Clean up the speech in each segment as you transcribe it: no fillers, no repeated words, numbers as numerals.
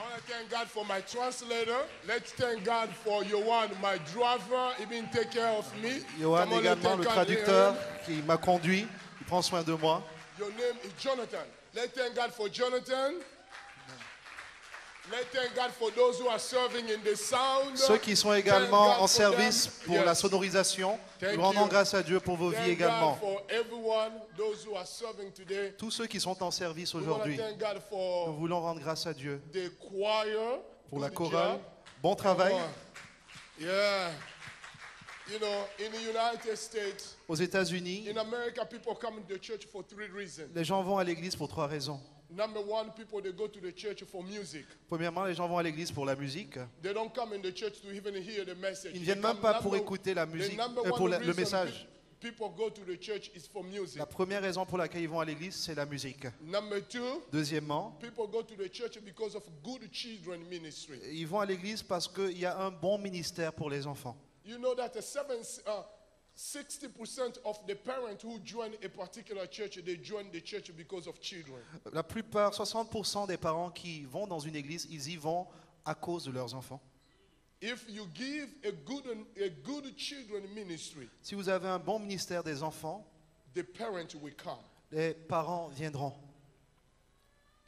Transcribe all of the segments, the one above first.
want to thank God for my translator. Let's thank God for Yohan, my driver. He been take care of me. Yohan Come on, let's également, thank le God traducteur here. qui m'a conduit, il prend soin de moi. Your name is Jonathan. Let's thank God for Jonathan. Let's thank God for those who are serving in the sound. Ceux qui sont Thank également God en for service them. pour Yes. la sonorisation, Thank nous rendons you. grâce à Dieu pour vos vies Thank également. God for everyone, those who are serving today. Tous ceux qui sont en service We want to aujourd'hui, thank God nous for voulons rendre grâce à Dieu the choir. pour la Good chorale. job. Bon travail. Yeah. You know, in the United States, Aux États-Unis, in America, people come to the church for 3 reasons. les gens vont à l'église pour 3 raisons. Number one, people they go to the church for music. Premièrement, les gens vont à l'église pour la musique. They don't come in the church to even hear the message. Ils ne viennent They même come pas pour number- écouter la the musique, number pour one le reason message. people go to the church is for music. La première raison pour laquelle ils vont à l'église, c'est la musique. Number two, Deuxièmement, people go to the church because of good children ministry. ils vont à l'église parce qu'il y a un bon ministère pour les enfants. You know that 60% of the parents who join a particular church, they join the church because of children. La plupart, 60% des parents qui vont dans une église, ils y vont à cause de leurs enfants. If you give a good children ministry, Si vous avez un bon ministère des enfants, the parents will come. les parents viendront.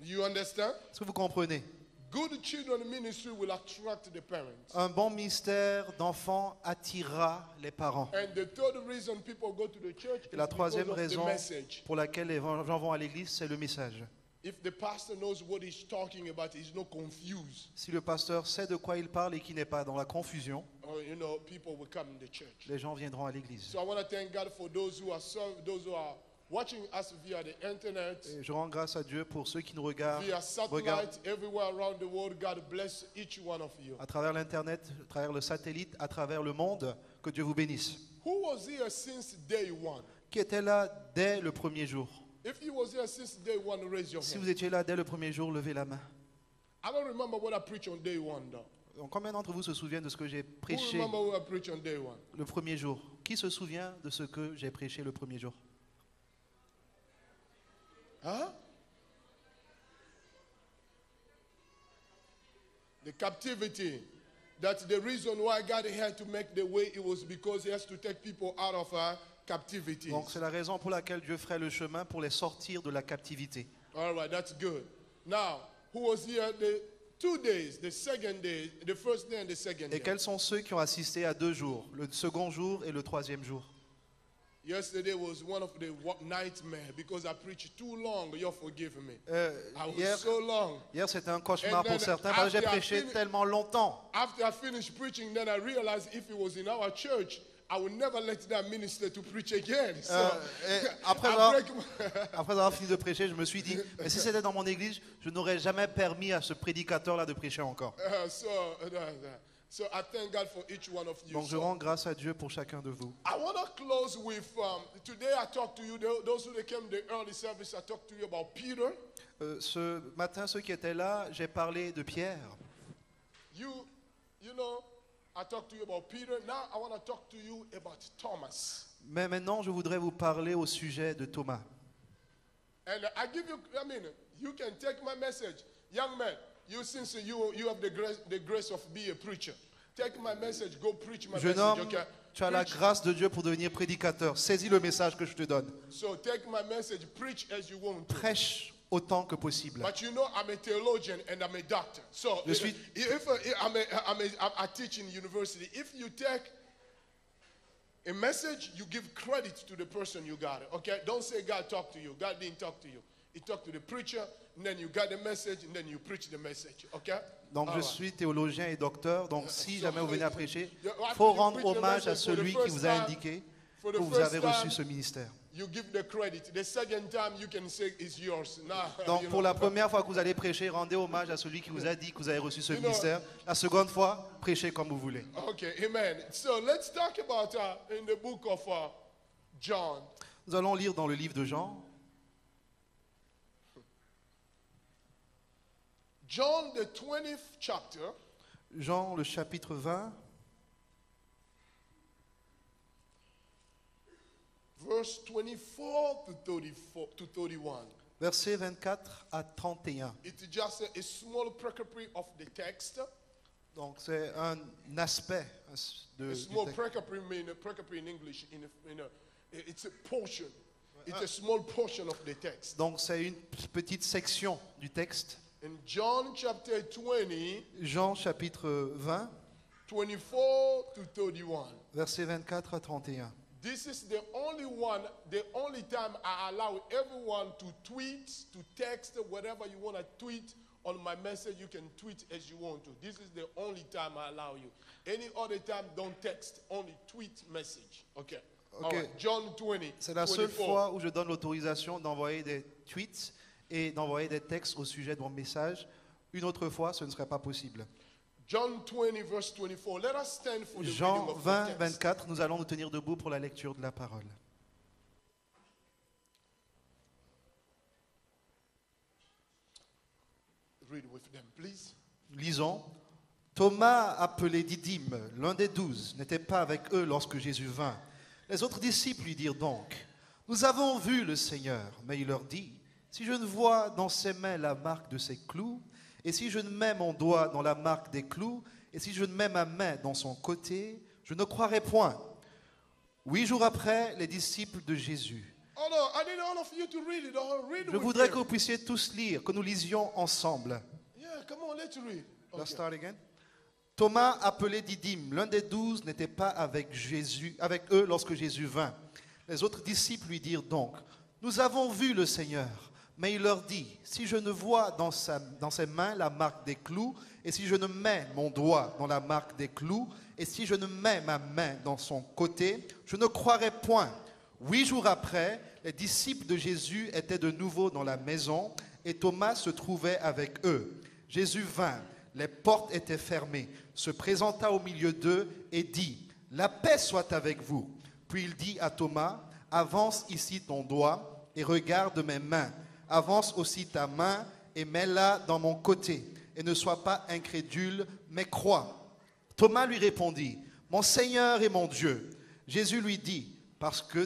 You understand? Est-ce que vous comprenez? Good children ministry will attract the parents. Un bon ministère d'enfants attirera les parents. And the third reason people go to the church Et is la because troisième of the raison message. pour laquelle les gens vont à l'église, c'est le message. If the pastor knows what he's talking about, he's not confused. Si le pasteur sait de quoi il parle et qu'il n'est pas dans la confusion, You know, people will come in the church. les gens viendront à l'église. So I want to thank God for those who are watching us via the internet, Et je rends grâce à Dieu pour ceux qui nous regardent via satellite, everywhere around the world. God bless each one of you. à travers l'Internet, à travers le satellite, à travers le monde. Que Dieu vous bénisse. Who was here since day one? Qui était là dès le premier jour? If you was here since day one, raise your Si hand. vous étiez là dès le premier jour, levez la main. I don't remember what I preached on day one, though. Donc, combien d'entre vous se souviennent de ce que j'ai Who prêché remember what I preached on day one? le premier jour? Qui se souvient de ce que j'ai prêché le premier jour? Huh? The captivity. That's the reason why God had to make the way it was, because He has to take people out of captivity. Donc c'est la raison pour laquelle Dieu ferait le chemin pour les sortir de la captivité. All right, that's good. Now, who was here the 2 days, the second day, the first day and the second Et day? quels sont ceux qui ont assisté à 2 jours, le second jour et le troisième jour? Yesterday was one of the nightmare because I preached too long. You forgive me. I was Hier, so long. hier c'était un cauchemar And pour then certains parce que j'ai after I prêché fin- tellement longtemps. After I finished preaching, then I realized if it was in our church, I would never let that minister to preach again. So Et après I avoir, break my- après avoir fini de prêcher, je me suis dit, mais si c'était dans mon église, je n'aurais jamais permis à ce prédicateur-là de prêcher encore. So I thank God for each one of you. Donc je So rends grâce à Dieu pour chacun de vous. I want to close with today. I talked to you. Those who came to the early service, I talked to you about Peter. Ce matin, ceux qui étaient là, j'ai parlé de Pierre. You know, I talked to you about Peter. Now I want to talk to you about Thomas. Mais maintenant, je voudrais vous parler au sujet de Thomas. And I give you, you can take my message. Young man, since you have the grace of being a preacher, take my message, go preach my Jeune message, homme, okay? tu as la Preach. grâce de Dieu pour devenir prédicateur. Saisis le message que je te donne. So take my message, preach as you want to. Prêche autant que possible. But you know, I'm a theologian and I'm a doctor. So Je suis- I teach in university. If you take a message, you give credit to the person you got it. Okay? Don't say God talked to you. God didn't talk to you. He talked to the preacher, and then you got the message, and then you preach the message. Okay? Donc All je right. suis théologien et docteur. Donc si So, jamais vous venez à prêcher, you- il after faut you rendre preach the hommage à message for the celui qui first vous a time, indiqué for que the vous avez first reçu time, ce ministère. You give the credit. The second time, you can say it's yours. Now, Donc you pour know. la première fois que vous allez prêcher, rendez hommage à celui qui vous a dit que vous avez reçu ce You know- ministère. La seconde fois, prêchez comme vous voulez. Okay, amen. So let's talk about in the book of John. Nous allons lire dans le livre de Jean, John, the 20th chapter, Jean le chapitre 20, verse 24 to 31. Versets 24 à 31. It's just a small pericope of the text. Donc c'est un aspect A du small texte. pericope in English, it's a portion. It's a small portion of the text. Donc c'est une petite section du texte. In John chapter 20, Jean chapitre 20, 24 to 31. versets 24 à 31. This is the only time I allow everyone to tweet, to text, whatever you want to tweet on my message, you can tweet as you want to. This is the only time I allow you. Any other time, don't text, only tweet message. Okay. All Okay. right. John 20. C'est la seule 24. fois où je donne l'autorisation d'envoyer des tweets et d'envoyer des textes au sujet de mon message. Une autre fois, ce ne serait pas possible. John 20, verse 24. Let us stand for the Jean reading of the 20, text. 24, nous allons nous tenir debout pour la lecture de la parole. Read with them, please. Lisons. Thomas, appelé Didyme, l'un des 12, n'était pas avec eux lorsque Jésus vint. Les autres disciples lui dirent donc, « Nous avons vu le Seigneur. » Mais il leur dit, « Si je ne vois dans ses mains la marque de ses clous, et si je ne mets mon doigt dans la marque des clous, et si je ne mets ma main dans son côté, je ne croirai point. » 8 jours après, les disciples de Jésus. Oh no, I need all of you to read it. Read Je with voudrais que them. vous puissiez tous lire, que nous lisions ensemble. Yeah, come on, let's read. Let's Okay. start again. Thomas, appelé Didyme, l'un des 12, n'était pas avec eux lorsque Jésus vint. Les autres disciples lui dirent donc, « Nous avons vu le Seigneur. » Mais il leur dit, « Si je ne vois dans ses mains la marque des clous, et si je ne mets mon doigt dans la marque des clous, et si je ne mets ma main dans son côté, je ne croirai point. » 8 jours après, les disciples de Jésus étaient de nouveau dans la maison, et Thomas se trouvait avec eux. Jésus vint. Les portes étaient fermées, se présenta au milieu d'eux et dit, « La paix soit avec vous. » Puis il dit à Thomas, « Avance ici ton doigt et regarde mes mains. Avance aussi ta main et mets-la dans mon côté. Et ne sois pas incrédule, mais crois. » Thomas lui répondit, « Mon Seigneur et mon Dieu. » Jésus lui dit, « Parce que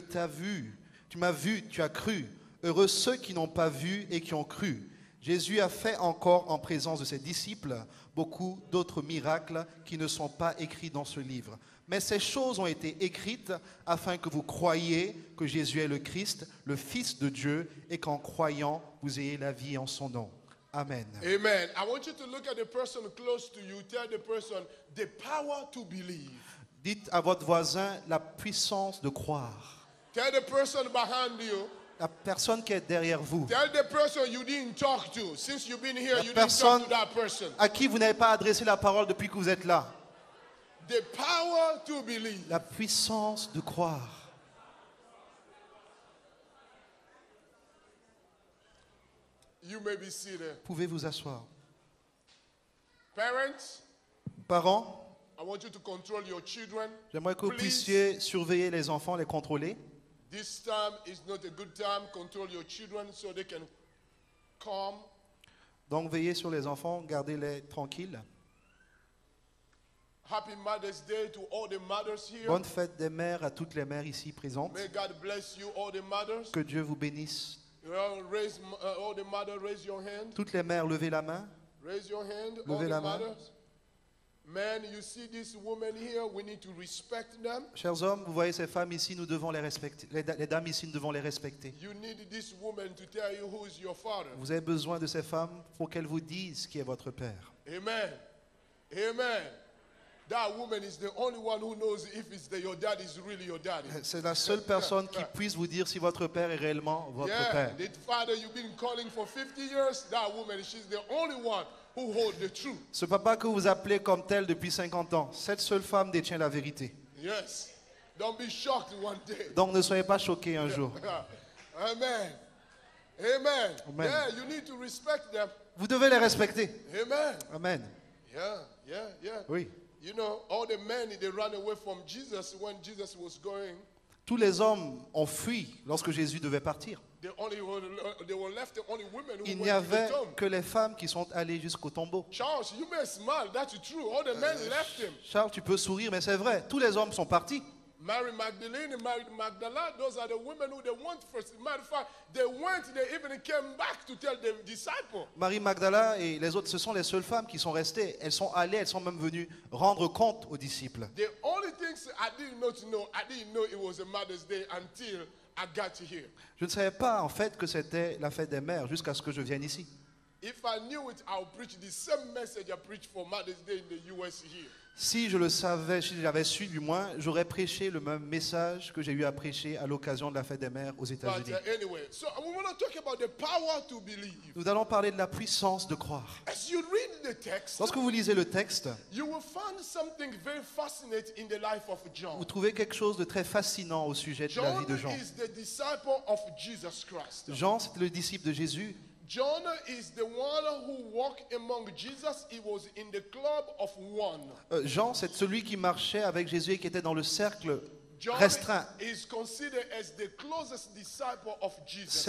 tu m'as vu, tu as cru. Heureux ceux qui n'ont pas vu et qui ont cru. » Jésus a fait encore en présence de ses disciples beaucoup d'autres miracles qui ne sont pas écrits dans ce livre. Mais ces choses ont été écrites afin que vous croyiez que Jésus est le Christ, le Fils de Dieu, et qu'en croyant, vous ayez la vie en son nom. Amen. Amen. I want you to look at the person close to you. Tell the person the power to believe. Dites à votre voisin la puissance de croire. Tell the person behind you. La personne qui est derrière vous, Tell the person you didn't talk to. Since you've been here, La you didn't personne- talk to that person. à qui vous n'avez pas adressé la parole depuis que vous êtes là. The power to believe. La puissance de croire. You may be seated. Pouvez vous asseoir. Parents, Parents, I want you to control your children. j'aimerais que vous Please. puissiez surveiller les enfants, les contrôler. This time is not a good time. Control your children so they can calm. Donc veillez sur les enfants, gardez-les tranquilles. Happy Mother's Day to all the mothers here. Bonne fête des mères à toutes les mères ici présentes. May God bless you, all the mothers. Que Dieu vous bénisse. You know, all the mothers, raise your hand. Toutes les mères, levez la main. Raise your hand, Levez all la the main. mothers. Men, you see these women here, we need to respect them. Chers hommes, vous voyez ces femmes ici, nous devons les respecter. Les dames ici, nous devons les respecter. You need this woman to tell you who is your father. Vous avez besoin de ces femmes pour qu'elles vous disent qui est votre père. Amen. Amen. That woman is the only one who knows if your dad is really your daddy. C'est la seule personne qui puisse vous dire si votre père est réellement votre Yeah, père. the father you've been calling for 50 years, that woman, she's the only one who holds the truth. Ce papa que vous appelez comme tel depuis 50 ans, cette seule femme détient la vérité. Yes. Don't be shocked one day. Donc ne soyez pas choqués un jour. Amen. Amen. Amen. Yeah, you need to respect them. Vous devez les respecter. Amen. Amen. Yeah. Oui. You know, all the men, they ran away from Jesus when Jesus was going. Tous les hommes ont fui lorsque Jésus devait partir. They were left the only women who Il n'y went to the avait tomb. que les femmes qui sont allées jusqu'au tombeau. Charles, you may smile. That's true. All the men left him. Charles, tu peux sourire, mais c'est vrai. Tous les hommes sont partis. Mary Magdalene and Mary Magdalene, those are the women who they went first. Matter of fact, they went, they even came back to tell the disciples. Marie Magdala et les autres, ce sont les seules femmes qui sont restées. Elles sont allées, elles sont même venues rendre compte aux disciples. The only things I didn't know it was a Mother's Day until I got to here. Je ne savais pas en fait que c'était la fête des mères jusqu'à ce que je vienne ici. If I knew it, I would preach the same message I preached for Mother's Day in the US here. Si je le savais, si j'avais su du moins, j'aurais prêché le même message que j'ai eu à prêcher à l'occasion de la fête des mères aux But États-Unis. anyway, so we want to talk about the power to believe. Nous allons parler de la puissance de croire. As you read the text, Lorsque vous lisez le texte, you will find something very fascinating in the life of vous John. trouvez quelque chose de très fascinant au sujet de la vie John de Jean. is the disciple of Jesus Christ. Jean, c'était le disciple de Jésus. John is the one who walked among Jesus. He was in the club of one. Jean, c'est celui qui marchait avec Jésus et qui était dans le cercle John restreint. is considered as the closest disciple of Jesus.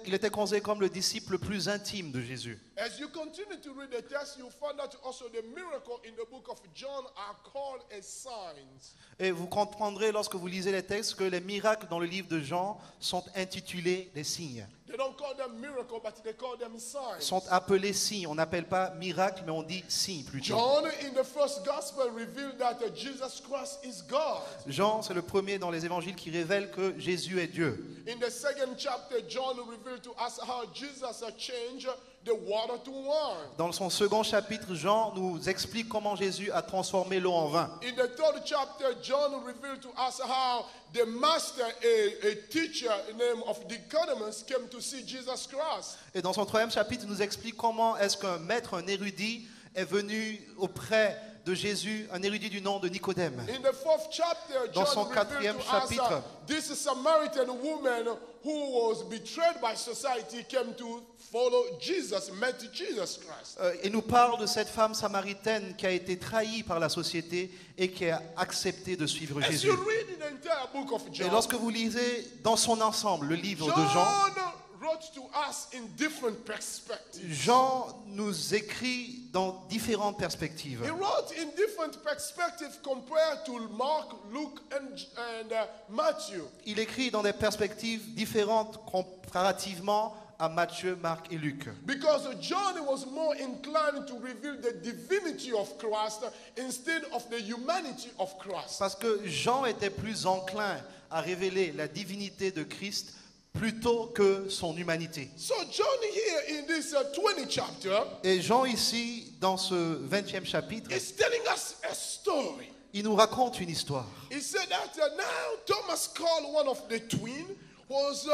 Il était considéré comme le disciple le plus intime de Jésus. As you continue to read the text, you find out also the miracle in the book of John are called as signs. Et vous comprendrez lorsque vous lisez les textes que les miracles dans le livre de Jean sont intitulés des signes. They don't call them miracle, but they call them signs. Sont appelés signes. On n'appelle pas miracle, mais on dit signes plutôt. John in the first gospel revealed that Jesus Christ is God. Jean, c'est le premier dans les évangiles qui révèle que Jésus est Dieu. In the second chapter, John revealed to us how Jesus changed the water to wine. Dans son second chapitre, Jean nous explique comment Jésus a transformé l'eau en vin. In the third chapter, John revealed to us how the master, a teacher named of Nicodemus, came to see Jesus Christ. Et dans son troisième chapitre, il nous explique comment est-ce qu'un maître, un érudit, est venu auprès de Jésus, un érudit du nom de Nicodème. In the fourth chapter, Dans John son revealed quatrième to us chapitre, this Samaritan woman who was betrayed by society came to follow Jesus, met Jesus Christ. Il nous parle de cette femme samaritaine qui a été trahie par la société et qui a accepté de suivre As Jésus. you read the entire book of Et John, lorsque vous lisez dans son ensemble le livre de Jean, John wrote to us in different perspectives. Jean nous écrit dans différentes perspectives. He wrote in different perspectives compared to Mark, Luke, and Matthew. Il écrit dans des perspectives différentes comparativement à Matthieu, Marc et Luc. Because John was more inclined to reveal the divinity of Christ instead of the humanity of Christ. Parce que Jean était plus enclin à révéler la divinité de Christ plutôt que son humanité. So John here in this 20 chapter Et Jean ici, dans ce 20e chapitre, is telling us a story. il nous raconte une histoire. He said that now Thomas called one of the twin was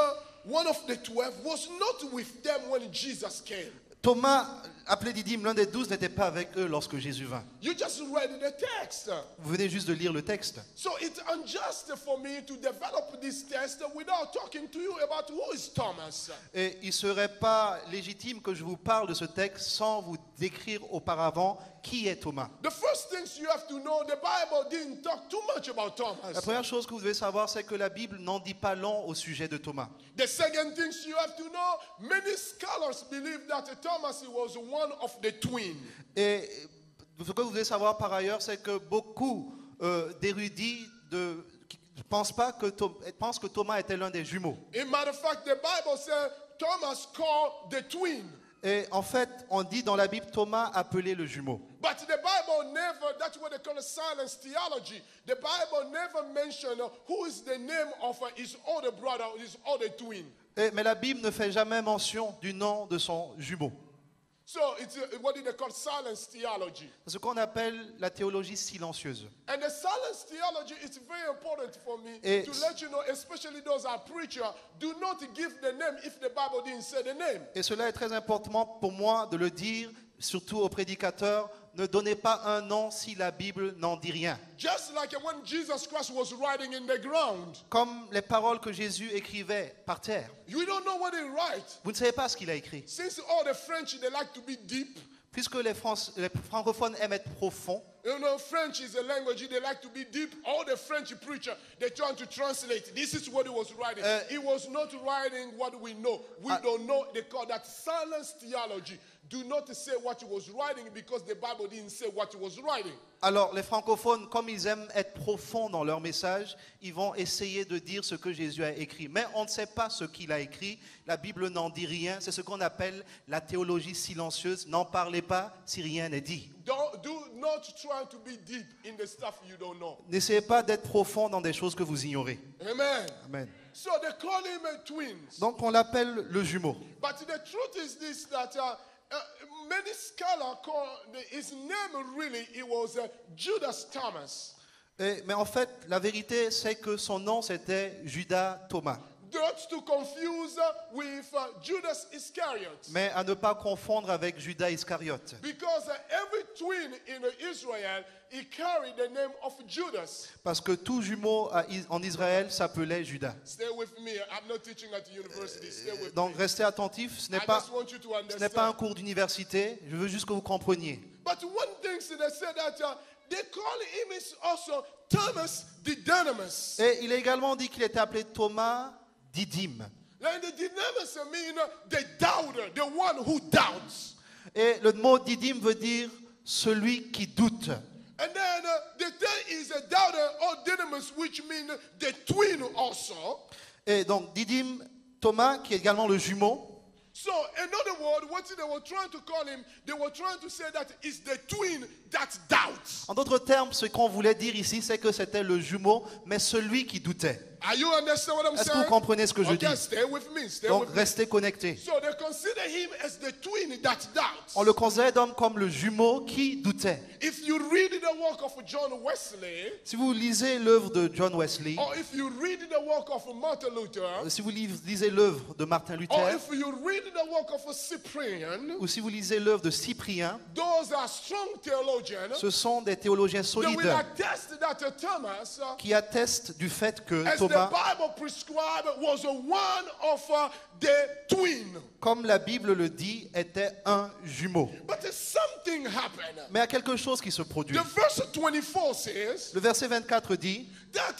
one of the 12 was not with them when Jesus came. Thomas, appelé Didyme, l'un des 12, n'était pas avec eux lorsque Jésus vint. You just read the text. Vous venez juste de lire le texte. So it's unjust for me to develop this text without talking to you about who is Thomas. Et il ne serait pas légitime que je vous parle de ce texte sans vous décrire auparavant qui est Thomas. The first things you have to know, the Bible didn't talk too much about La Thomas. première chose que vous devez savoir, c'est que la Bible n'en dit pas long au sujet de Thomas. The second things you have to know, many scholars believe that Thomas was one of the twin. Et ce que vous devez savoir par ailleurs, c'est que beaucoup d'érudits pensent que Thomas était l'un des jumeaux. In matter of fact, the Bible says Thomas called the twin. Et en fait, on dit dans la Bible, Thomas appelé le jumeau. But the Bible never, that's what they call a silence theology. The Bible never mentioned who is the name of his older brother, his older twin. Mais la Bible ne fait jamais mention du nom de son jumeau. So it's what they call silence theology. C'est ce qu'on appelle la théologie silencieuse. And the silence theology is very important for me Et- to let you know, especially those are preachers, do not give the name if the Bible didn't say the name. Et cela est très important pour moi de le dire, surtout aux prédicateurs. Ne donnez pas un nom si la Bible n'en dit rien. Just like when Jesus Christ was writing in the ground. Comme les paroles que Jésus écrivait par terre. You don't know what he writes. Vous ne savez pas ce qu'il a écrit. Since all the French, they like to be deep. Puisque les francophones aiment être profonds, You know, French is a language they like to be deep. All the French preacher, they try to translate. This is what he was writing. He was not writing what we know. We don't know. They call that silence theology. do not say what he was writing because the Bible didn't say what he was writing. Alors, les francophones, comme ils aiment être profonds dans leur message, ils vont essayer de dire ce que Jésus a écrit. Mais on ne sait pas ce qu'il a écrit. La Bible n'en dit rien. C'est ce qu'on appelle la théologie silencieuse. N'en parlez pas si rien n'est dit. Do not try to be deep in the stuff you don't know. N'essayez pas d'être profond dans des choses que vous ignorez. Amen. Amen. So they call him twins. Donc, on l'appelle le jumeau. But the truth is this, that many scholars call his name really, it was Judas Thomas. Mais en fait, la vérité, c'est que son nom, c'était Judas Thomas. Not to confuse with Judas Iscariot. Mais à ne pas confondre avec Judas Iscariote. Because every twin in Israel, he carried the name of Judas. Parce que tout jumeau en Israël s'appelait Judas. Stay with me. I'm not teaching at the university. Stay with Donc me. restez attentifs, ce n'est I pas, just want you to ce n'est pas un understand. cours d'université, je veux juste que vous compreniez. But one thing they said that they call him is also Thomas the Dynamis. Et il est également dit qu'il était appelé Thomas Didyme. And the Dynamis mean the doubter, the one who doubts. Et le mot Didyme veut dire celui qui doute. And then the third is a doubter or Dynamis, which mean the twin also. Et donc Didyme, Thomas, qui est également le jumeau. So, in other words, what they were trying to call him, they were trying to say that it's the twin that doubts. En d'autres termes, ce qu'on voulait dire ici, c'est que c'était le jumeau, mais celui qui doutait. Are you understand what I'm Est-ce que saying? vous comprenez ce que je Okay, dis? stay with me, stay Donc with me. restez connectés. So they consider him as the twin that doubts. On le considère comme le jumeau qui doutait. If you read the work of John Wesley, Si vous lisez l'œuvre de John Wesley, or if you read the work of Martin Luther, si vous lisez l'œuvre de Martin or Luther, if you read the work of Cyprian, ou si vous lisez l'œuvre de Cyprien, those are strong theologians. ce sont des théologiens They will solides attest that Thomas, qui attestent du fait que as the Thomas, Bible prescribed, was one of the twin. comme la Bible le dit, était un jumeau. But something happened. Mais il y a quelque chose qui se produit. The verse 24 says Le verset 24 dit that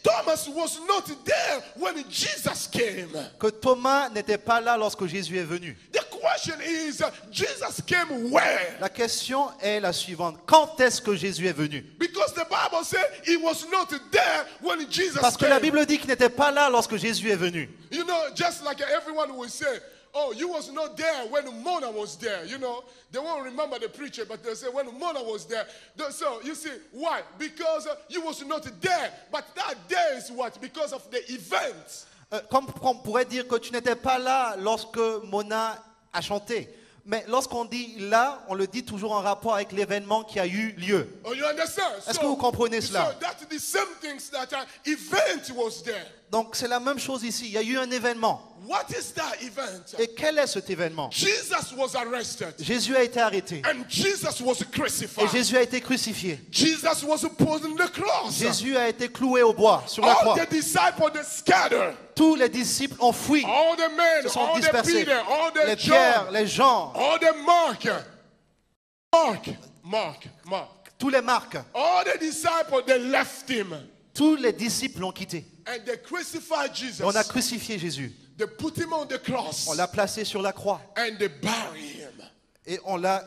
Thomas was not there when Jesus came. que Thomas n'était pas là lorsque Jésus est venu. The question is, Jesus came where? La question est la suivante. Quand est-ce que Jésus est venu? Because the Bible said he was not there when Jesus Parce que came. la Bible dit qu'il n'était pas là lorsque Jésus est venu. You know, just like everyone will say, oh, you was not there when Mona was there. You know, they won't remember the preacher, but they'll say when Mona was there. So you see, why? Because you was not there. But that day is what? Because of the event. Comme on pourrait dire que tu n'étais pas là lorsque Mona a chanté. Mais lorsqu'on dit là, on le dit toujours en rapport avec l'événement qui a eu lieu. Oh, you understand? Est-ce que vous comprenez cela? So that's the same things that event was there. Donc c'est la même chose ici. Il y a eu un événement. What is that event? Et quel est cet événement? Jesus was arrested. Jésus a été arrêté. And Jesus was Et crucified. Jésus a été crucifié. Jesus was put on the cross. Jésus a été cloué au bois, sur la All croix. the disciples they scattered. Tous les disciples ont fui, All the men, se sont all the dispersés. Peter, all the Les John, Pierre, les Jean, all the Mark. tous les Marcs, All the disciples they left him tous les disciples l'ont quitté. and they crucified Jesus. Et on a crucifié Jésus. They put him on the cross On l'a placé sur la croix and they buried him. et on l'a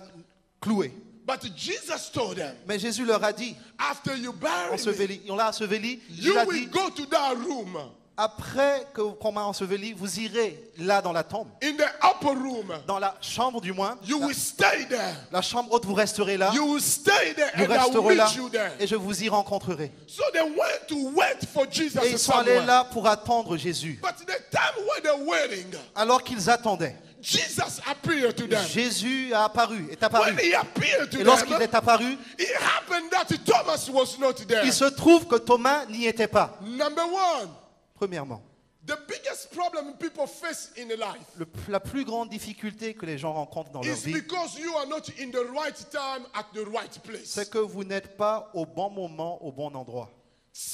cloué. But Jesus told them, Mais Jésus leur a dit, after you bury me, enseveli, on l'a enseveli, il you a will dit, go to that room, après qu'on m'a enseveli, vous irez là dans la tombe, in the upper room. dans la chambre du moins, You will stay there. la chambre haute, vous resterez là, You will stay there vous and I will resterez là meet you there. et je vous y rencontrerai. So they went to wait for Jesus Et ils sont allés somewhere. là pour attendre Jésus. But the time when they're waiting, Alors qu'ils attendaient, Jesus appeared to them. Jésus a apparu, est When apparu. he appeared to Et lorsqu'il them, est apparu, it happened that Thomas was not there. il se trouve que Thomas n'y était pas. Number one, Premièrement, the biggest problem people face in life la plus grande difficulté que les gens rencontrent dans leur is vie, because you are not in the right time at the right place. c'est que vous n'êtes pas au bon moment, au bon endroit.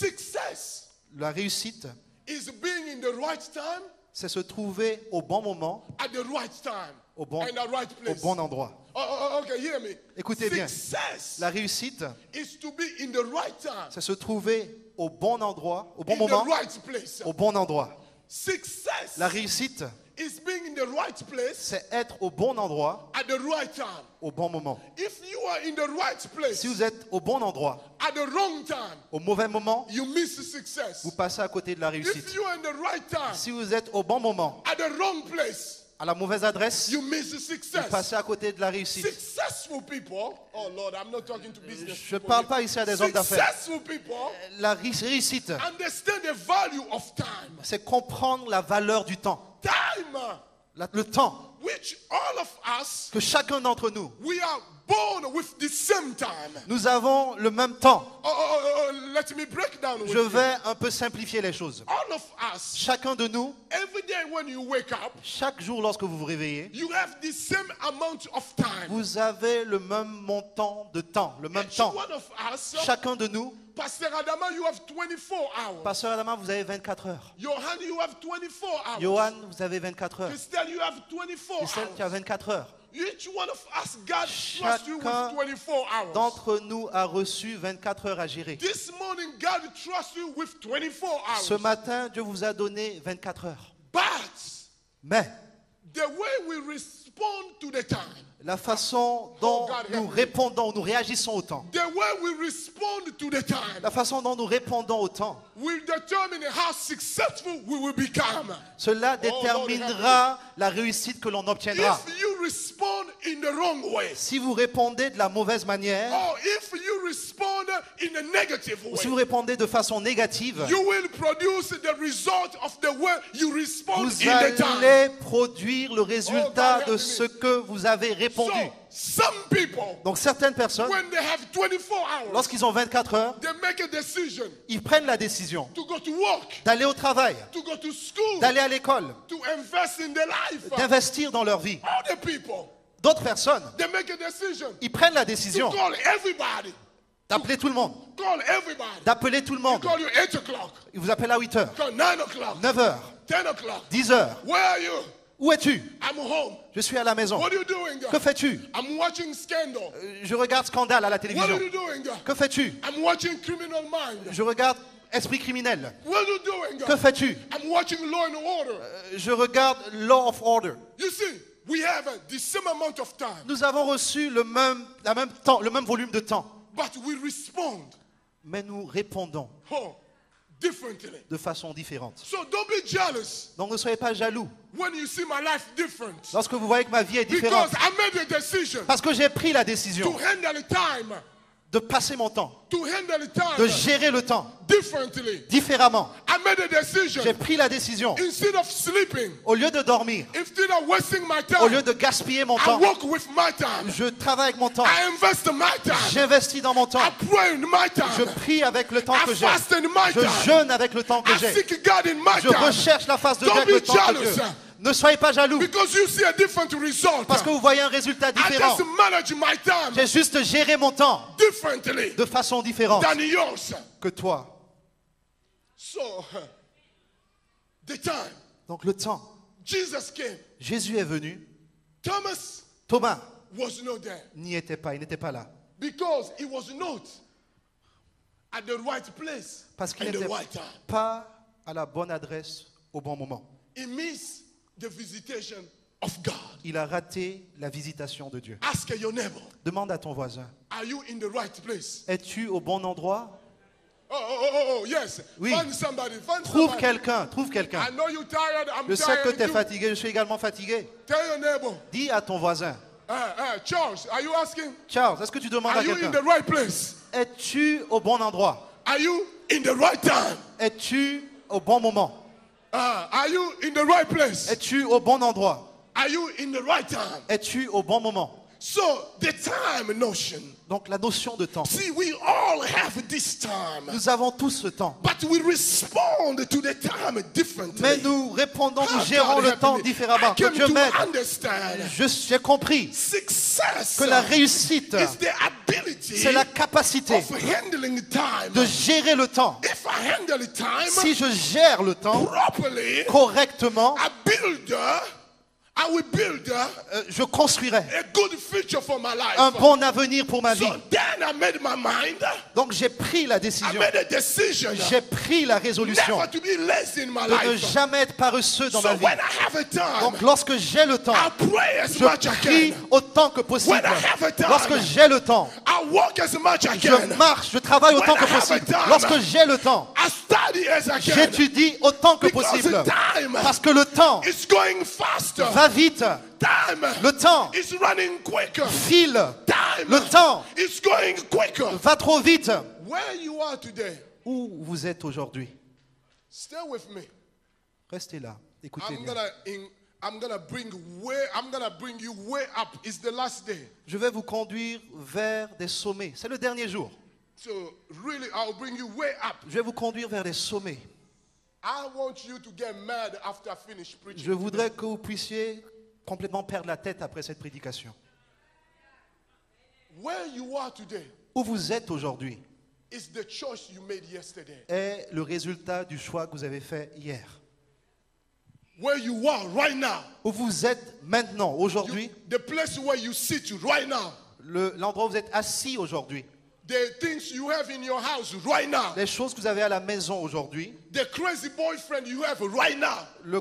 Success La réussite, is being in the right time c'est se trouver au bon moment, at the right time au bon, and the right au place. bon endroit. Okay, hear me. Écoutez bien. Success La réussite, is to be in the right time, c'est se trouver au bon endroit, au bon in moment, the right place. au bon endroit. Success La réussite, is being in the right place c'est être au bon endroit, at the right time. au bon moment. If you are in the right place Si vous êtes au bon endroit, at the wrong time, au mauvais moment, you miss the success. vous passez à côté de la réussite. If you are in the right time Si vous êtes au bon moment, at the wrong place, à la mauvaise adresse, you miss the vous success. passez à côté de la réussite. Successful people, oh Lord, I'm not talking to business Je ne people. parle pas ici à des hommes d'affaires. Successful people La réussite, understand the value of time. c'est comprendre la valeur du temps. Time, Le temps which all of us, que chacun d'entre nous, we are born with the same time. nous avons le même temps. Let me break down with Je you. vais un peu simplifier les choses. All of us, Chacun de nous, every day when you wake up, chaque jour lorsque vous vous réveillez, you have the same amount of time. vous avez le même montant de temps, le même Each temps. one of us, Chacun de nous, Pastor Adama, you have 24 hours. Pasteur Adama, vous avez 24 heures. Johan, you have 24 hours. Johan, vous avez 24 heures. Christelle, you have 24 Christelle, tu as hours. 24 heures. Each one of us, God trusts you with Chacun 24 hours. d'entre nous a reçu 24 heures à gérer. This morning, God trusts you with 24 hours. Ce matin, Dieu vous a donné 24 heures. But Mais the way we respond to the time, la façon dont nous répondons, nous réagissons au temps, the way we respond to the time la façon dont nous répondons au temps, will determine how successful we will become. cela déterminera la réussite que l'on obtiendra. If you respond in the wrong way, Si vous répondez de la mauvaise manière, or if you respond in a negative ou si vous way, répondez de façon négative, you will produce the result of the way you respond vous in the time. allez produire le résultat God de help ce me. que vous avez répondu. So, some people, Donc certaines personnes, when they have 24 hours, lorsqu'ils ont 24 heures, they make a decision ils prennent la décision to go to work, d'aller au travail, to go to school, d'aller à l'école, to invest in their life. d'investir dans leur vie. Other people, D'autres personnes, they make a decision ils prennent la to décision call everybody, d'appeler tout le monde, call everybody. d'appeler tout le They monde. call you 8 o'clock, Ils vous appellent à 8 heures, call 9 o'clock, 9 heures, 10 o'clock. 10 heures. Where are you? Où es-tu? I'm home. Je suis à la maison. What are you doing? Que fais-tu? I'm watching Scandal. Je regarde Scandale à la What télévision. are you doing? Que fais-tu? I'm watching Criminal Mind. Je regarde Esprit criminel. What are you doing? Que fais-tu? I'm watching Law and Order. Je regarde Law of Order. You see, we have the same amount of time, Nous avons reçu le même temps, le même volume de temps, but we respond mais nous répondons differently. de façon différente. So don't be jealous Donc ne soyez pas jaloux when you see my life different, lorsque vous voyez que ma vie est différente. because I made a decision Parce que j'ai pris la to décision handle the time, de passer mon temps, to handle the de time gérer le temps differently. différemment. I made a decision J'ai pris la décision, instead of sleeping, au lieu de dormir, instead of wasting my au lieu time, de gaspiller mon I temps, work with my time. je travaille avec mon temps, I invest in my time. j'investis dans mon temps, I pray in my je time. prie avec le temps I que j'ai, fast in my je time. jeûne avec le temps que I j'ai, seek God in my je time. recherche la face de Dieu Don't avec le be temps que jealous. Dieu. Ne soyez pas jaloux, Because you see a different result. parce que vous voyez un résultat I différent. just manage my time J'ai juste géré mon temps differently de façon différente than yours. que toi. So, the time Donc le temps, Jesus came, Jésus est venu, Thomas Thomas was not there n'y était pas, il n'était pas là. because he was not at the right place Parce qu'il at the n'était right time. pas à la bonne adresse au bon moment. He missed the visitation of God. Il a raté la visitation de Dieu. Ask your neighbor, Demande à ton voisin, are you in the right place? es-tu au bon endroit? Yes. Oui. Find somebody. Find Trouve somebody. quelqu'un, trouve quelqu'un. I know you're tired. I'm Je sais que tired tu es too. fatigué, je suis également fatigué. Tell your neighbor. Dis à ton voisin, Charles, are you asking? Charles, est-ce que tu demandes Are à you in quelqu'un, the right place? es-tu au bon endroit? Are you in the right time? Es-tu au bon moment? Are you in the right place? Es-tu au bon endroit? Are you in the right time? Es-tu au bon moment? So the time notion. Donc la notion de temps. See, we all have this time, Nous avons tous ce temps. but we respond to the time differently. Mais nous répondons, nous Ah, gérons God le help temps me. différemment. I Que came Dieu to m'aide. understand J'ai compris success que la réussite, is the ability c'est la capacité of handling time. de gérer le temps. If I handle time Si je gère le temps properly, correctement, I build I will build je construirai a good future for my life. un bon avenir pour ma vie. So then I made my mind. Donc j'ai pris la I décision, made a decision j'ai pris la résolution never to be lazy in my de ne life. jamais être paresseux dans So ma vie. when I have a time, Donc lorsque j'ai le temps, I pray as je much as I prie can. autant que possible. When I have a time, Lorsque j'ai le temps, I work as much as I je can. marche, je travaille autant When que I have a possible. time, Lorsque j'ai le temps, I study as I can. j'étudie autant que Because possible. time Parce que le temps is going faster. va vite. Time Le temps is running quicker. file. Time Le temps is going quicker. va trop vite. Where you are today, Où vous êtes aujourd'hui? stay with me. Restez là. Écoutez I'm bien. gonna bring you way up. It's the last day. Je vais vous conduire vers des sommets. C'est le dernier jour. So really, I'll bring you way up. Je vais vous conduire vers des sommets. I want you to get mad after I finish preaching. Je voudrais que vous puissiez complètement perdre la tête après cette prédication. Where you are today Où vous êtes aujourd'hui is the choice you made yesterday. est le résultat du choix que vous avez fait hier. Where you are right now, Où vous êtes maintenant, aujourd'hui, the place where you sit right now, l'endroit où vous êtes assis aujourd'hui, the things you have in your house right now, les choses que vous avez à la maison aujourd'hui, the crazy boyfriend you have right now, le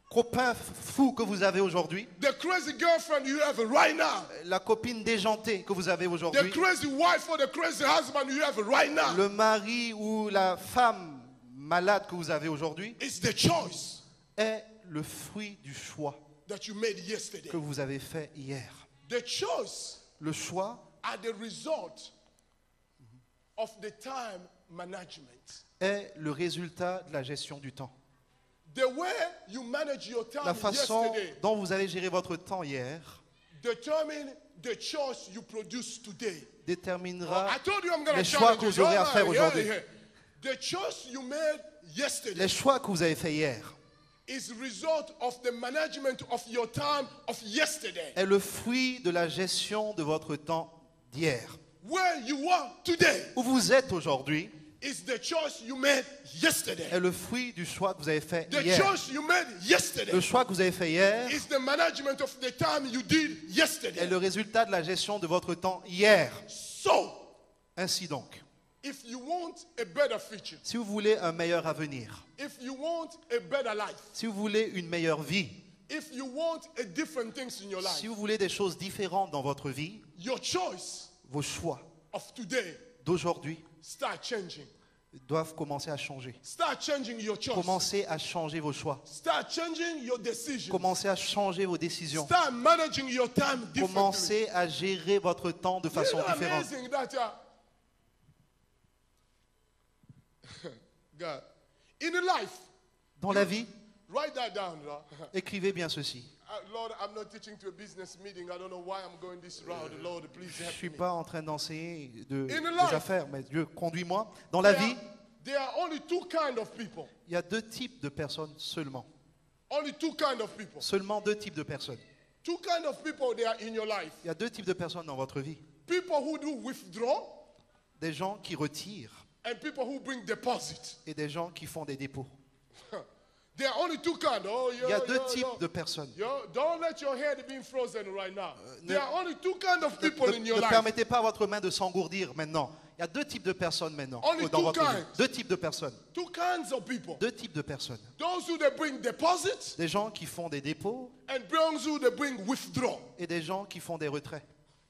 copain fou que vous avez aujourd'hui, the crazy girlfriend you have right now, la copine déjantée que vous avez the aujourd'hui, crazy wife or the crazy husband you have right now. le mari ou la femme malade que vous avez aujourd'hui It's the choice est le fruit du choix that you made yesterday. que vous avez fait hier. The choice Le choix are the result of the time management. est le résultat de la gestion du temps. The way you manage your time La façon yesterday dont vous avez géré votre temps hier determine the choice you produce today. déterminera I told you I'm going to les choix challenge que you. vous aurez à faire Yeah, aujourd'hui. yeah. The choice you made yesterday Les choix que vous avez faits hier is the result of the management of your time of yesterday. est le fruit de la gestion de votre temps d'hier. Where you are today Où vous êtes aujourd'hui is the choice you made yesterday. est le fruit du choix que vous avez fait The hier. choice you made yesterday Le choix que vous avez fait hier is the management of the time you did est yesterday. le résultat de la gestion de votre temps hier. So, Ainsi donc, if you want a better future, si vous voulez un meilleur avenir, if you want a better life, si vous voulez une meilleure vie, if you want a different things in your life, si vous voulez des choses différentes dans votre vie, your choice vos choix of today d'aujourd'hui start changing. doivent commencer à changer. Start changing your choice. Commencez à changer vos choix. Start changing your decisions. Commencez à changer vos décisions. Start managing your time differently. Commencez à gérer votre temps de façon Isn't it différente. amazing that God, in life, Dans la vie, write that down. écrivez bien ceci. Lord, I'm not teaching to a business meeting. I don't know why I'm going this route. Lord, please Je ne help suis me. pas en train d'enseigner des life. affaires, mais Dieu, conduis-moi. Dans la vie, There are only two kind of people. il y a deux types de personnes seulement. Only two kind of people. Seulement deux types de personnes. Two kind of people they are in your life. Il y a deux types de personnes dans votre vie. People who do withdraw Des gens qui retirent and people who bring deposit. et des gens qui font des dépôts. There are only two kind. Oh, Il y a deux types de personnes. Don't let your head be frozen right now. There are only two kind of Ne, people in your ne life. permettez pas à votre main de s'engourdir maintenant. Il y a deux types de personnes maintenant Only dans two votre vie. kinds. Deux types de personnes. Two kinds of people. Deux types de personnes. Those who they bring deposits Des gens qui font des dépôts and those who they bring withdraw. et des gens qui font des retraits.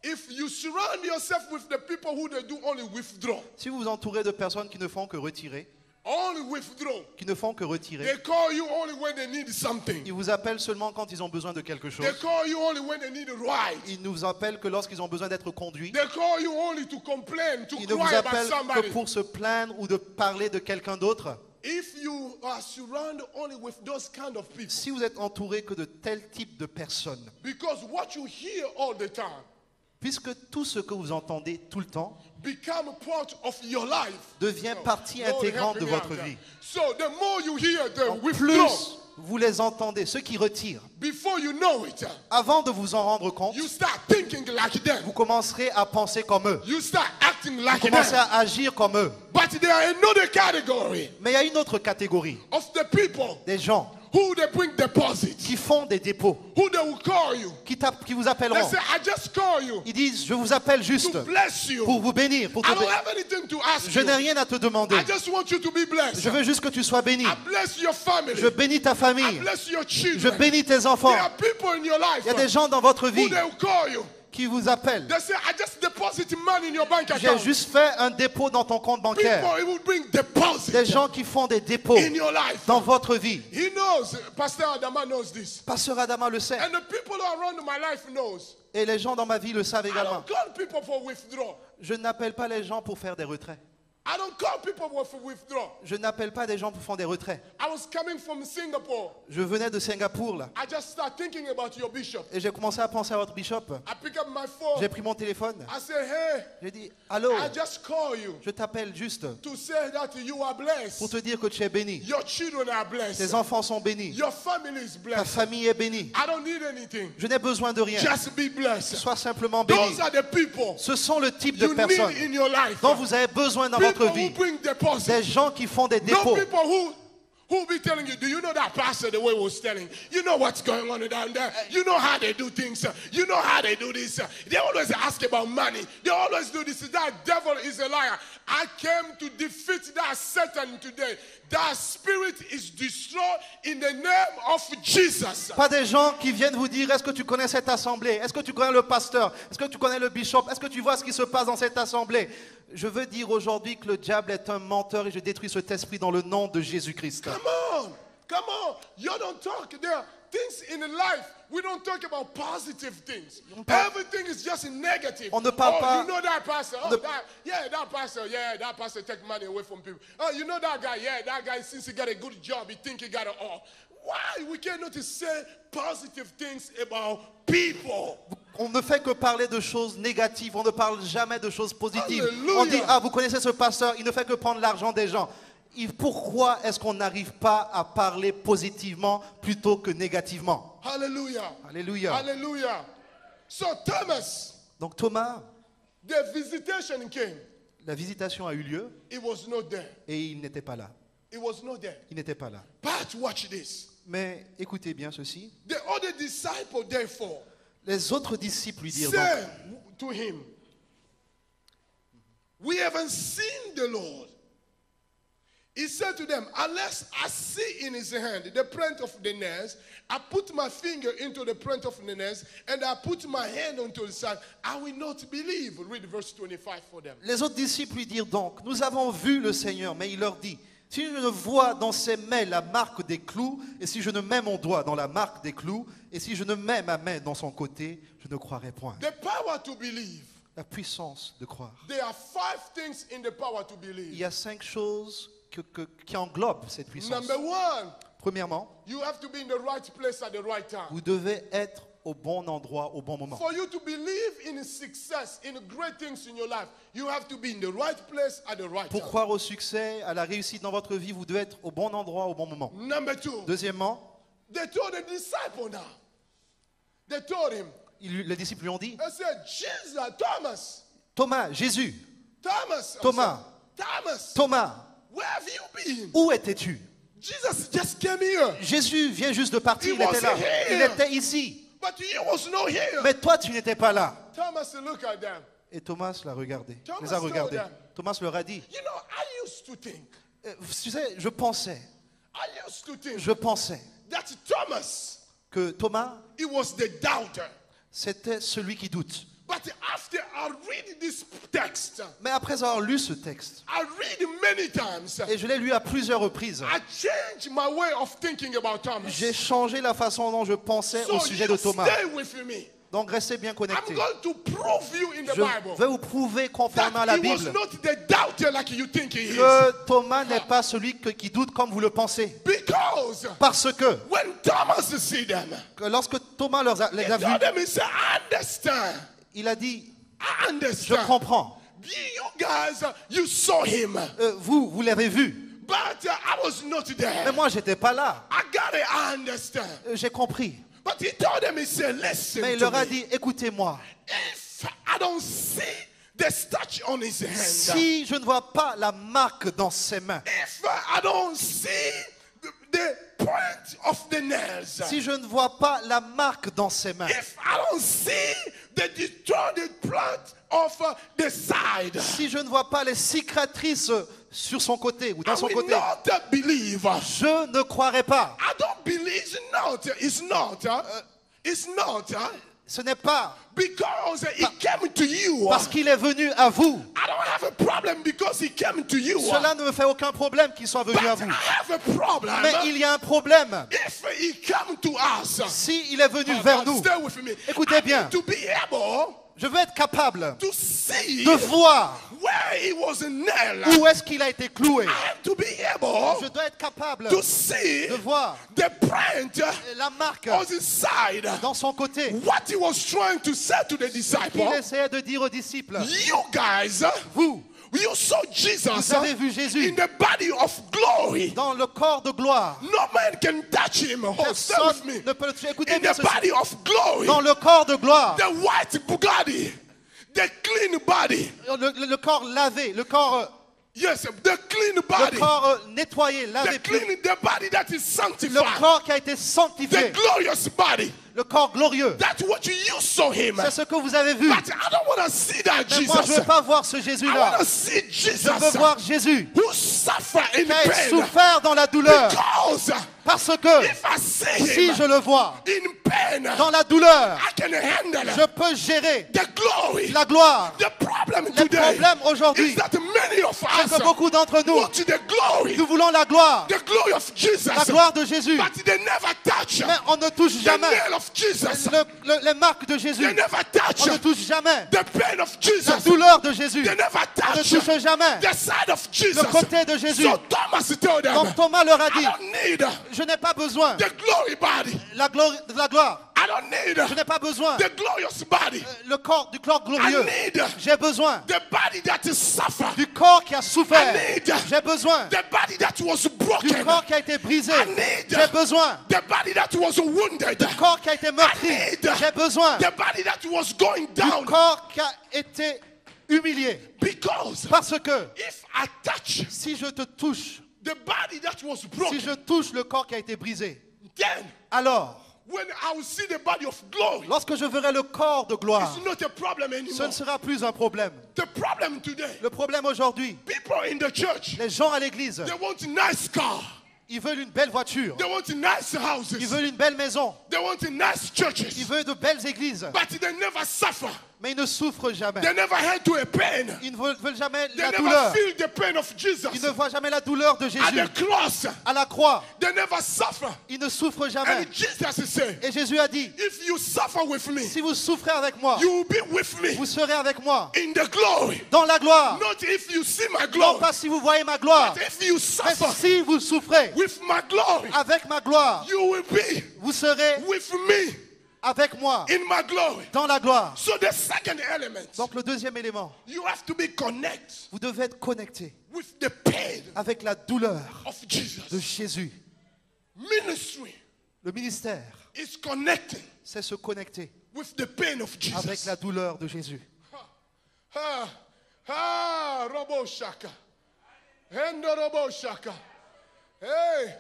If you surround yourself with the people who they do only withdraw, Si vous vous entourez de personnes qui ne font que retirer, qui ne font que retirer, they call you only when they need something. ils vous appellent seulement quand ils ont besoin de quelque chose. They call you only when they need a ride. Ils nous appellent que lorsqu'ils ont besoin d'être conduits. They call you only to complain, to Ils ne vous cry about appellent que somebody. pour se plaindre ou de parler de quelqu'un d'autre. If you are surrounded only with those kind of people, Si vous êtes entouré que de tel type de personnes, because what you hear all the time puisque tout ce que vous entendez tout le temps become a part of your life, devient partie Lord, intégrante help de me votre out. vie. So the more you hear the Donc, withdraw, plus vous les entendez, ceux qui retirent, before you know it, avant de vous en rendre compte, you start thinking like them. vous commencerez à penser comme eux. You start acting Vous like commencez them. à agir comme eux. But there are another category Mais il y a une autre catégorie of the people des gens who they bring deposits, qui font des dépôts, who they will call you. qui vous They appelleront. say, I just call you Ils disent, je vous appelle juste to bless you. pour vous bénir. Pour te I don't bénir. have anything to ask Je you. n'ai rien à te demander. I just want you to be blessed. Je veux juste que tu sois béni. I bless your family. Je bénis ta I famille. bless your Je children. bénis tes enfants. There are people in your life Il y a des gens dans votre who vie they will call you. qui vous appellent. They say, I just deposit money in your bank J'ai account. juste fait un dépôt dans ton compte bancaire. People, it will bring deposits Des gens qui font des dépôts in your life. dans votre vie. He knows, Pastor Adama knows this. Pasteur Adama le sait. And the people around my life knows. Et les gens dans ma vie le savent I également. don't call people for withdrawal. Je n'appelle pas les gens pour faire des retraits. I don't call people for withdrawal. Je n'appelle pas des gens pour faire des retraits. I was coming from Singapore. Je venais de Singapour là. I just started thinking about your bishop. Et j'ai commencé à penser à votre bishop. I pick up my phone. J'ai pris mon téléphone. I said, hey, J'ai dit, allô, I just call you je t'appelle juste to say that you are blessed. pour te dire que tu es béni. Your children are blessed. Tes enfants sont bénis. Your family is Ta blessed. famille est bénie. I don't need anything. Je n'ai besoin de rien. Just be blessed. Sois simplement béni. Those are the people Ce sont le type de you personnes need in your life. dont vous avez besoin dans People votre who vie. bring deposits. Des gens qui font des No dépôts. people who be telling you, do you know that pastor the way he was telling? You know what's going on down there. You know how they do things. You know how they do this. They always ask about money. They always do this. That devil is a liar. I came to defeat that Satan today. That spirit is destroyed in the name of Jesus. Pas des gens qui viennent vous dire, est-ce que tu connais cette assemblée? Est-ce que tu connais le pasteur? Est-ce que tu connais le bishop? Est-ce que tu vois ce qui se passe dans cette assemblée? Je veux dire aujourd'hui que le diable est un menteur et je détruis cet esprit dans le nom de Jésus-Christ. Come on. Come on. You don't talk. There are things in life. We don't talk about positive things. Everything is just negative. On ne parle pas- You know that pastor. Oh, Ne- that pastor take money away from people. Oh, you know that guy. Yeah, that guy, since he got a good job, he think he got it all. Why? We cannot say positive things about people. On ne fait que parler de choses négatives, on ne parle jamais de choses positives. Alléluia. On dit, ah, vous connaissez ce pasteur, il ne fait que prendre l'argent des gens. Pourquoi est-ce qu'on n'arrive pas à parler positivement plutôt que négativement? Hallelujah. Alléluia. Hallelujah. So Thomas, Donc Thomas, the visitation came. la visitation a eu lieu It was not there. et il n'était pas là. It was not there. Il n'était pas là. But watch this. Mais écoutez bien ceci. The other disciple, therefore, Les autres disciples lui dirent donc, said to him, we haven't seen the Lord. He said to them, unless I see in his hand the print of the nails, I put my finger into the print of the nails, and I put my hand onto the side, I will not believe. Read verse 25 for them. les autres disciples lui dirent donc, nous avons vu le Seigneur, mais il leur dit, si je ne vois dans ses mains la marque des clous, et si je ne mets mon doigt dans la marque des clous, et si je ne mets ma main dans son côté, je ne croirai point. The power to believe. La puissance de croire. There are 5 things in the power to Il believe. y a 5 choses qui englobent cette puissance. Number 1, Premièrement, you have to be in the right place at the right time. vous devez être au bon endroit, au bon moment. For you to believe in success, in great things in your life, you have to be in the right place at the right Pour time. croire au succès, à la réussite dans votre vie, vous devez être au bon endroit, au bon moment. Number 2, Deuxièmement, they told the disciple now. They told him, les disciples lui ont dit, they said, Jesus, Thomas, Thomas, Jésus, Thomas, Thomas. Thomas, Thomas, where have you been? où étais-tu? Jesus just came here, Jésus vient juste de partir, He il était là. was here. Il était ici. but he was not here. Mais toi, tu n'étais pas là. Thomas look at them. Et Thomas l'a regardé. Thomas Les a told regardés. them. Thomas leur a dit, You know, I used to think, tu sais, je pensais that Thomas, que Thomas, he was the doubter. c'était celui qui doute. But after I read this text, Mais après avoir lu ce texte, I read many times, et je l'ai lu à plusieurs reprises, I changed my way of thinking about Thomas. j'ai changé la façon dont je pensais au So sujet you de Thomas. stay with me. Donc restez bien I'm connectés. going to prove you in the Je Bible vais vous prouver conformément à la that he was Bible not the doubter like you think he is. que Thomas n'est pas celui qui doute comme vous le pensez. Because Parce que when Thomas see them, lorsque Thomas les he a told vus, them, he said, I understand. il a dit, I je understand. comprends. You guys, you saw him. Vous l'avez vu. But I was not Mais there. moi, j'étais pas là. I got it, I understand. J'ai compris. But he told them, he said, listen Mais il to leur a me. dit, écoutez-moi, If I don't see the statue on his hand, si je ne vois pas la marque dans ses mains, if I don't see the print of the nails, si je ne vois pas la marque dans ses mains, if I don't see the distorted plant of the side, si je ne vois pas les cicatrices sur son côté ou dans I son will côté, not believe. je ne croirai pas. I don't believe. It's not. It's not. It's not. Ce n'est pas Because he came to you. parce qu'il est venu à vous. I don't have a problem because he came to you. Cela ne me fait aucun problème qu'il soit venu à But vous. I have a problem. Mais il y a un problème. If he came to us. Si il est venu vers nous, Stay with me. écoutez I bien. need to be able je veux être capable to see de voir where he was nailed. où est-ce qu'il a été cloué. I have to be able Je dois être capable to see de voir the print la marque on his side. dans son côté. What he was trying to say to the Il disciple. essayait de dire aux disciples, You guys, vous, you saw Jesus vous avez vu Jésus in the body of glory. dans le corps de gloire. No man can touch him. Oh, stay with Personne me. ne peut le toucher. Écoutez In bien the ceci. body of glory. Dans le corps de gloire, The white body. The clean body. le corps lavé, le corps Yes, the clean body. nettoyé, lavé, The clean, the body that is le sanctified. corps qui a été The sanctifié, glorious body. le corps glorieux. That's what you saw him. C'est ce que vous avez vu. But I don't want to see that Mais moi, je ne Jesus. veux pas voir ce I Jésus-là. want to see Je veux Jesus voir Jésus who suffer in qui a pain. souffert dans la douleur. Because Parce que if I see si him je le vois in pain, dans la douleur, I can handle je peux gérer the glory. la gloire. The problem Le today problème aujourd'hui, is that many of c'est us que beaucoup d'entre nous, want the glory, nous voulons la gloire of Jesus, la gloire de Jésus. but they never touch Mais on ne touche the jamais nail of Jesus. les marques de Jésus. They never touch On ne touche jamais the pain of la Jesus. douleur de Jésus. They never On ne touch touche jamais the side of Jesus. le côté de Jésus. So Thomas told them, Donc Thomas leur a I dit, don't need je n'ai pas besoin the glory body. la gloire. I don't need Je n'ai pas besoin the glorious body. le corps I glorieux. need J'ai besoin the body that is suffered. du corps qui a souffert. I need J'ai besoin the body that was du broken. corps qui a été brisé. I need J'ai besoin the body that was wounded. du corps qui a été meurtri. I need J'ai besoin the body that was going du down. corps qui a été humilié. Because Parce que if I touch si je te touche, the body that was si broken, je touche le corps qui a été brisé, then alors, when I will see the body of glory, lorsque je verrai le corps de gloire, it's not a problem ce anymore. ne sera plus un problème. The problem today, Le problème aujourd'hui, people in the church, les gens à l'église, they want a nice car. ils veulent une belle voiture, They want nice ils houses. veulent une belle maison, They want nice ils churches. veulent de belles églises, But they never suffer. mais ils ne souffrent jamais. They never had to a pain. Ils ne veulent jamais They la never douleur. feel the pain of Jesus. Ils ne voient jamais la douleur de At Jésus. the cross, À la croix, they never suffer. ils ne souffrent jamais. And Jesus said, Et Jésus a dit, if you suffer with me, si vous souffrez avec moi, you will be with me vous serez avec moi in the glory. dans la gloire. Not if you see my Non glory, pas si vous voyez ma gloire, but if you mais suffer si vous souffrez with my glory, avec ma gloire, you will be vous serez with me avec moi in my glory. dans la gloire. So the second element, Donc le deuxième élément, you have to be connected vous devez être connecté with the pain avec la douleur of Jesus. de Jésus. Ministry Le ministère, is connecting c'est se connecter with the pain of avec Jesus. la douleur de Jésus. Robo Shaka. Hendo Robo Shaka. Hey,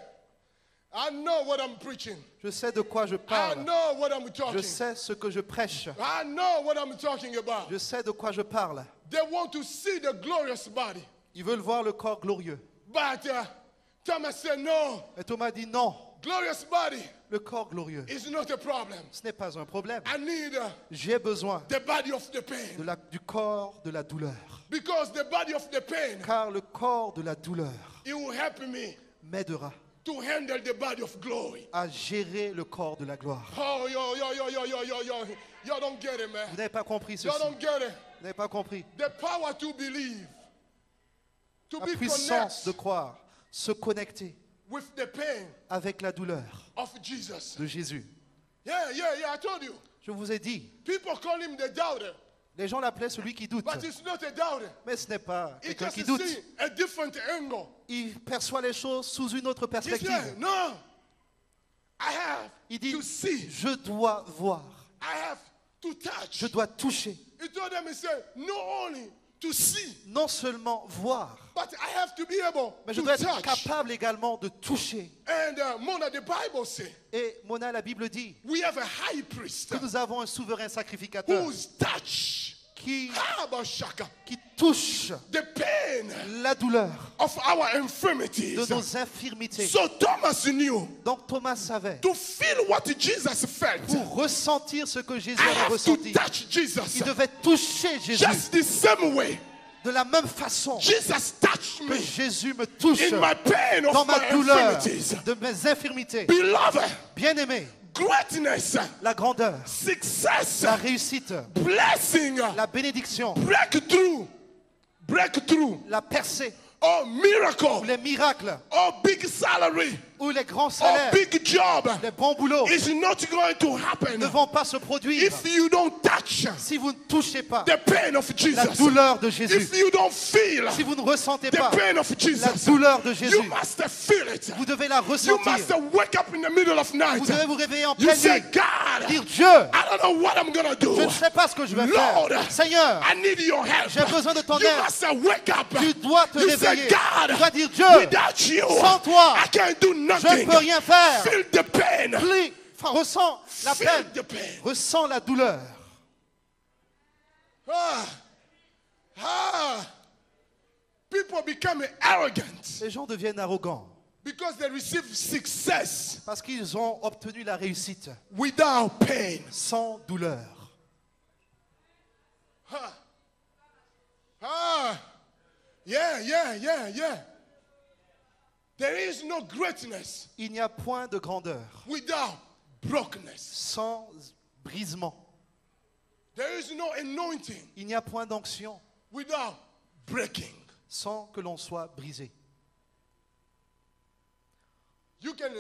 I know what I'm preaching. Je sais de quoi je I parle. know what I'm Je talking. sais ce que je prêche. I know what I'm talking about. Je sais de quoi je parle. They want to see the glorious body. Ils veulent voir le corps glorieux. But Thomas said, no, Et Thomas dit non, glorious body le corps glorieux, is not a problem. ce n'est pas un problème. I need J'ai besoin the body of the pain. du corps de la douleur. Because the body of the pain, Car le corps de la douleur it will help me m'aidera to handle the body of glory. à gérer le corps de la gloire. Oh, y'all don't get it, man. Vous n'avez pas compris ceci. Y'all don't get it. Vous n'avez pas compris. The power to believe, to La be puissance de connected croire, se connecter with the pain avec la douleur of Jesus. de Jésus. Yeah, I told you. Je vous ai dit, People call him the doubter, les gens l'appelaient celui qui doute. but it's not a doubter. Mais ce n'est pas He quelqu'un just qui doute. see a different angle. Il perçoit les choses sous une autre He perspective. said, no, I have Il dit, to see. je dois voir, I have to touch. je dois toucher. He told them, he said, not only to see, Non seulement voir, but I have to be able mais je to dois être touch. capable également de toucher. And Mona, the Bible says Et Mona, la Bible dit we have a high priest que nous avons un souverain sacrificateur whose touch, qui Habashaka, touche the pain la douleur of our de infirmities. nos infirmités. So Thomas knew Donc Thomas savait, to feel what Jesus felt. pour ressentir ce que Jésus I avait have to ressenti, touch Jesus. il devait toucher Jésus. Just the same way De la même façon Jesus touched que me Jésus me touche in my pain dans of ma my douleur, infirmities. de mes infirmités. Beloved, Bien-aimé, greatness, la grandeur, success, la réussite, blessing, la bénédiction, breakthrough, la percée, or miracle, les miracles, or big salary, ou les grands or salaires, big job les bons boulots is not going to ne happen vont pas se produire if you don't touch si vous ne touchez pas the pain of la Jesus. douleur de Jésus, If you don't feel si vous ne ressentez the pas pain of la Jesus, douleur de you Jésus, must feel it. vous devez la You ressentir. must wake up in the middle of night. Vous devez vous réveiller en You pleine say, nuit, God, dire Dieu, I don't know what I'm gonna do. je ne sais pas ce que je vais Lord, faire. Seigneur, I need your help. j'ai besoin de ton You aide. must wake up. Tu dois te You réveiller. say, God, Tu dois dire Dieu, without you, sans toi, I can't do je nothing. ne peux rien faire. Feel the pain. Ressens la Feel peine, the pain. ressens la douleur. People become arrogant Les gens deviennent arrogants because they receive success parce qu'ils ont obtenu la réussite without pain. sans douleur. Yeah. There is no greatness Il n'y a point de grandeur without brokenness. sans brisement. There is no anointing Il n'y a point d'onction without breaking. sans que l'on soit brisé. You can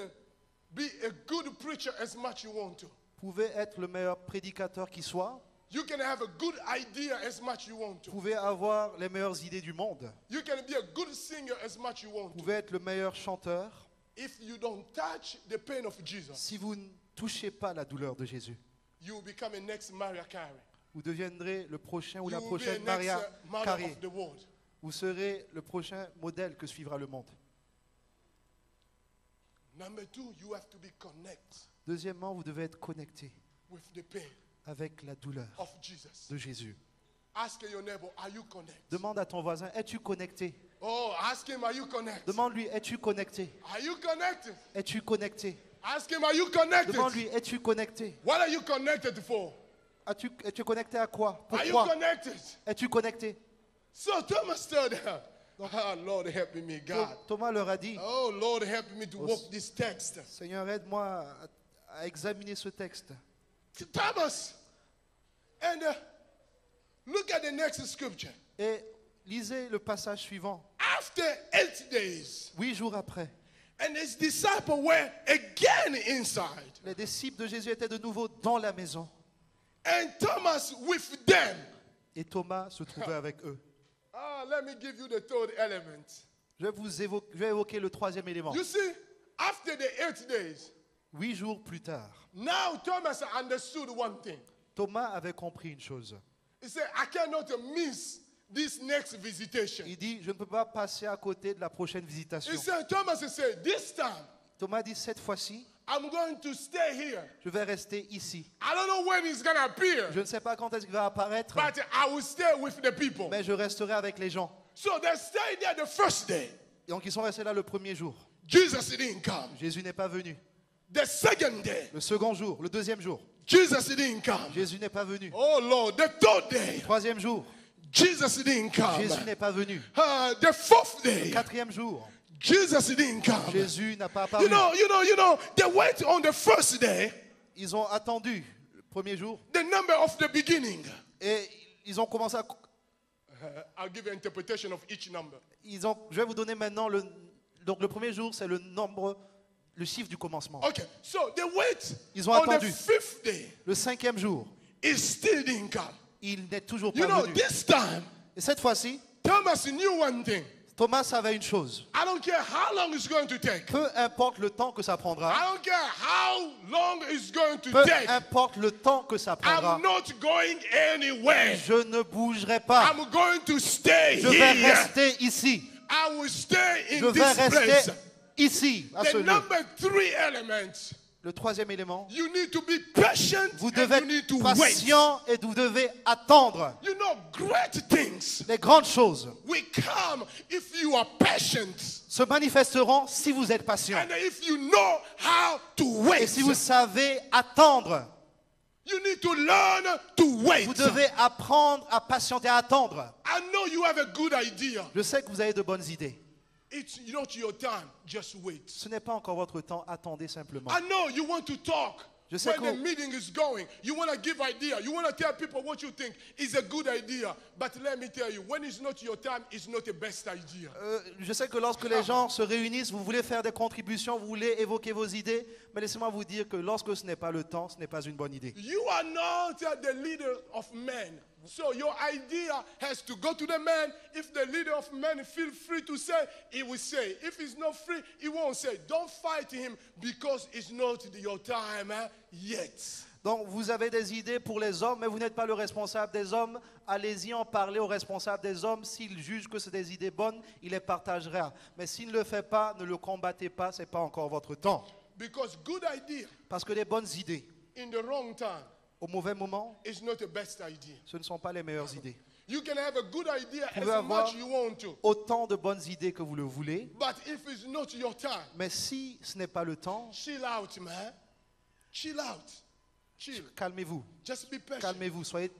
be a good preacher as much you want to. Vous pouvez être le meilleur prédicateur qui soit. You can have a good idea as much you want to. Vous pouvez avoir les meilleures idées du monde. You can be a good singer as much you want Vous to. pouvez être le meilleur chanteur. If you don't touch the pain of Jesus, Si vous ne touchez pas la douleur de Jésus, you will become a next Mariah Carey. vous deviendrez le prochain ou You la will be a prochaine next Maria mother Carey. of the world. Vous serez le prochain modèle que suivra le monde. Number two, you have to be connected Deuxièmement, vous devez être connecté with the pain avec la douleur of Jesus. de Jésus. Ask your neighbor, are you connected? Demande à ton voisin, es-tu connecté? Oh, ask him, are you connected? Demande-lui, es-tu connecté? Are you connected? Es-tu connecté? Ask him, are you connected? Demande-lui, es-tu connecté? What are you connected for? Es-tu connecté à quoi? Are you Pourquoi? connected? Es-tu connecté? So Thomas told her, oh, Lord, help me, God. Thomas leur a dit, Oh, Lord, help me to walk this text. Seigneur, aide-moi à examiner ce texte. Thomas, and look at the next scripture. Et lisez le passage suivant. After 8 days, 8 jours après, and his disciples were again inside, les disciples de Jésus étaient de nouveau dans la maison. and Thomas with them. Et Thomas se trouvait avec eux. Let me give you the third element. Je vais évoquer le troisième élément. You see, after the 8 days, 8 jours plus tard, now Thomas understood one thing. Thomas avait compris une chose. He said, I cannot miss this next visitation. Il dit, je ne peux pas passer à côté de la prochaine visitation. He said, Thomas said, this time, Thomas dit, cette fois-ci, I'm going to stay here. je vais rester ici. I don't know when he's going to appear, Je ne sais pas quand est-ce qu'il va apparaître, but I will stay with the people. mais je resterai avec les gens. So they stayed there the first day. Donc ils sont restés là le premier jour. Jesus didn't come. Jésus n'est pas venu. The second day, Le second jour, le deuxième jour, Jesus didn't come. Jésus n'est pas venu. Oh Lord, the third day, Troisième jour, Jesus didn't come. Jésus n'est pas venu. The fourth day, Quatrième jour, Jesus didn't come. Jésus n'a pas apparu. You know, they went on the first day, Ils ont attendu le premier jour the number of the beginning. et ils ont commencé à... I'll give you an interpretation of each number. Je vais vous donner maintenant le... Donc le premier jour, c'est le nombre, le chiffre du commencement. Okay, so they wait Ils ont on the attendu. fifth day. Le cinquième jour, It still didn't come. il n'est toujours You pas know, venu. this time, Et cette fois-ci, Thomas knew one thing. Thomas savait une chose. I don't care how long it's going to take. Peu importe le temps que ça prendra, I don't care how long it's going to peu take. importe le temps que ça prendra, I'm not going anywhere. je ne bougerai pas. I'm going to stay Je vais here. rester ici. I will stay Je in vais this place. rester ici, à ce The lieu. number 3 element, Le troisième élément, you need to be patient vous and devez you need être to wait. patient et vous devez attendre. You know, great things Les grandes choses will come if you are patient se manifesteront si vous êtes patient. and if you know how to Et wait. si vous savez attendre, You need to learn to wait. vous devez apprendre à patienter, à attendre. I know you have a good idea. Je sais que vous avez de bonnes idées. It's not your time. Just wait. Ce n'est pas encore votre temps, attendez simplement. I know you want to talk. Je sais When que the meeting is going, you want to give idea. You want to tell people what you think is a good idea. But let me tell you, when it's not your time, it's not the best idea. Je sais que lorsque les gens se réunissent, vous voulez faire des contributions, vous voulez évoquer vos idées, mais laissez-moi vous dire que lorsque ce n'est pas le temps, ce n'est pas une bonne idée. You are not the leader of men. So your idea has to go to the man. If the leader of men feel free to say, he will say. If he's not free, he won't say. Don't fight him because it's not your time yet. Donc vous avez des idées pour les hommes, mais vous n'êtes pas le responsable des hommes. Allez-y en parler au responsable des hommes. S'il juge que c'est des idées bonnes, il les partagera. Mais s'il ne le fait pas, ne le combattez pas, ce n'est pas encore votre temps. Because good idea Parce que les bonnes idées, in the wrong time au mauvais moment, is not the best idea. ce ne sont pas les meilleures idées. You can have a good idea Vous pouvez as avoir much you want to. autant de bonnes idées que vous le voulez, But if it's not your time, mais si ce n'est pas le temps, chill out, man. Chill out. Chill. calmez-vous, Just be patient. calmez-vous, soyez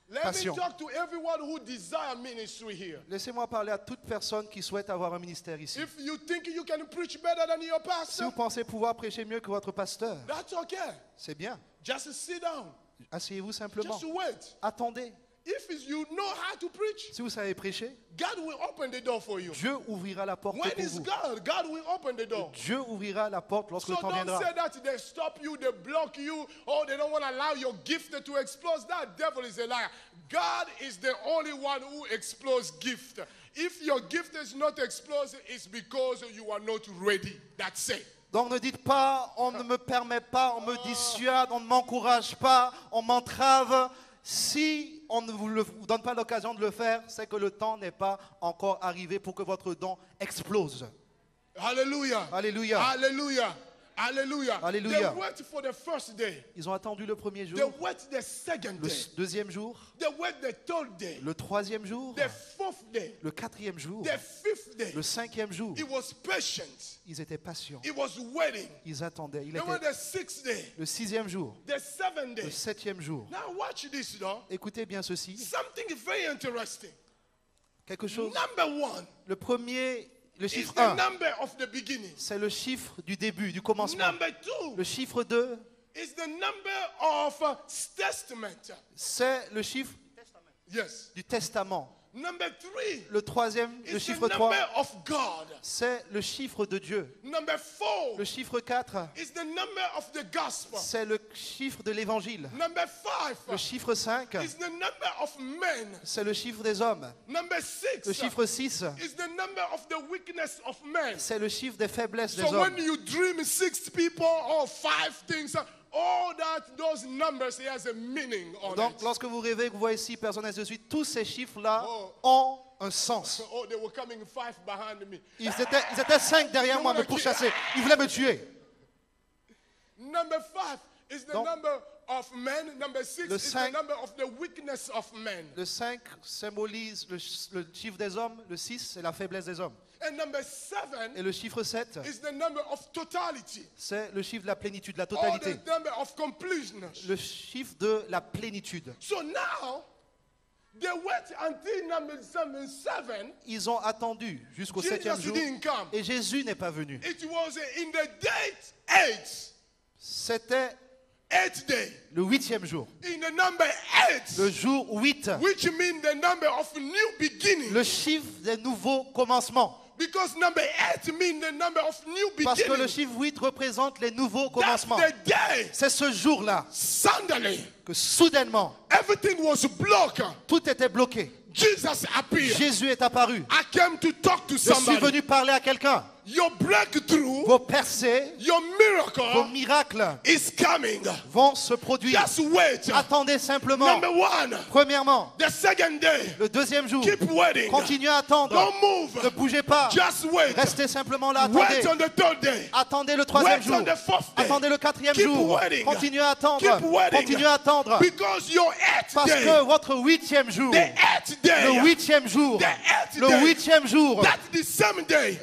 Let me patient. talk to everyone who desire ministry here. Laissez-moi parler à toute personne qui souhaite avoir un ministère ici. If you think you can preach better than your Si pastor, vous pensez pouvoir prêcher mieux que votre pasteur, that's okay. c'est bien. Just sit down. Asseyez-vous simplement. Just wait. Attendez. If you know how to preach, Si vous savez prêcher, God will open the door for you. Dieu ouvrira la porte When pour it's vous. God, God will open the door. Dieu ouvrira la porte lorsque So le temps don't viendra. say that they stop you, they block you, or they don't want to allow your gift to explode. That devil is a liar. God is the only one who explodes gift. If your gift is not exploded, it's because you are not ready. That's it. Donc ne dites pas, on ne me permet pas, on me dissuade, on ne m'encourage pas, on m'entrave. Si on ne vous donne pas l'occasion de le faire, c'est que le temps n'est pas encore arrivé pour que votre don explose. Hallelujah. Alléluia. Hallelujah. Hallelujah. Hallelujah. They wait for the first day. Ils ont attendu le premier They jour, wait the second le day. deuxième jour, They wait the third day. le troisième jour, The fourth day. le quatrième jour, The fifth day. le cinquième jour. He was patient. Ils étaient patients. He was waiting. Ils attendaient. Il Then when était the sixth day, le sixième jour, the seventh le day. septième jour. Now watch this, though. Écoutez bien ceci. Something very interesting. Quelque chose. Number one Le premier, le is chiffre the 1, number of the beginning. c'est le chiffre du début, du commencement. Number two Le chiffre 2, is the number of testament. c'est le chiffre Yes. du testament. Number three Le troisième, le is the chiffre 3, number of God. c'est le chiffre de Dieu. Number four Le chiffre 4, is the number of the gospel. c'est le chiffre de l'évangile. Number five Le chiffre 5, is the number of men. c'est le chiffre des hommes. Number six Le chiffre 6, is the number of the weakness of men. c'est le chiffre des faiblesses des So when hommes. you dream 6 people or 5 things, all those numbers it has a meaning on Donc, it. lorsque vous rêvez que vous voyez 6 personnes ainsi de suite, tous ces chiffres-là Oh. ont un sens. Oh, they were coming 5 behind me. Ils étaient 5 derrière moi, me pourchasser. Ils voulaient me tuer. Number 5 is the Donc, number of men. Number 6 le is the cinq- number of the weakness of men. Le 5 symbolise le chiffre des hommes. Le 6, c'est la faiblesse des hommes. And number 7 Et le chiffre 7, is the number of totality. c'est le chiffre de la plénitude, de la Or totalité. the number of completeness. Le chiffre de la plénitude. So now, they wait until number 7. Ils ont attendu jusqu'au 7e Jesus jour. didn't come. Et Jésus n'est pas venu. It was in the date 8. C'était 8th day. le 8e jour. In the number 8. Le jour 8. Which means the number of new beginning. Le chiffre des nouveaux commencements. Because number 8 means the number of new Parce que le beginning. chiffre 8 représente les nouveaux That's commencements. the day. C'est ce jour-là Suddenly, que soudainement, everything was blocked. tout était bloqué. Jesus appeared. Jésus est apparu. I came to talk to Je suis somebody. venu parler à quelqu'un. your breakthrough, vos percées, your vos miracle miracles is coming. vont se produire. Just wait. Attendez simplement. Number one, Premièrement, the second day, le deuxième jour, keep waiting. continuez à attendre. Don't move. Ne bougez pas. Just wait. Restez simplement là. Wait Attendez. on the third day. Attendez le troisième Wait jour. on the fourth day. Attendez le quatrième Keep jour. waiting. Continuez à attendre. Keep waiting. Continuez à attendre. Because your eighth Parce day, que votre huitième jour, the eighth day, le huitième jour, the eighth le day, huitième jour, that's the same day.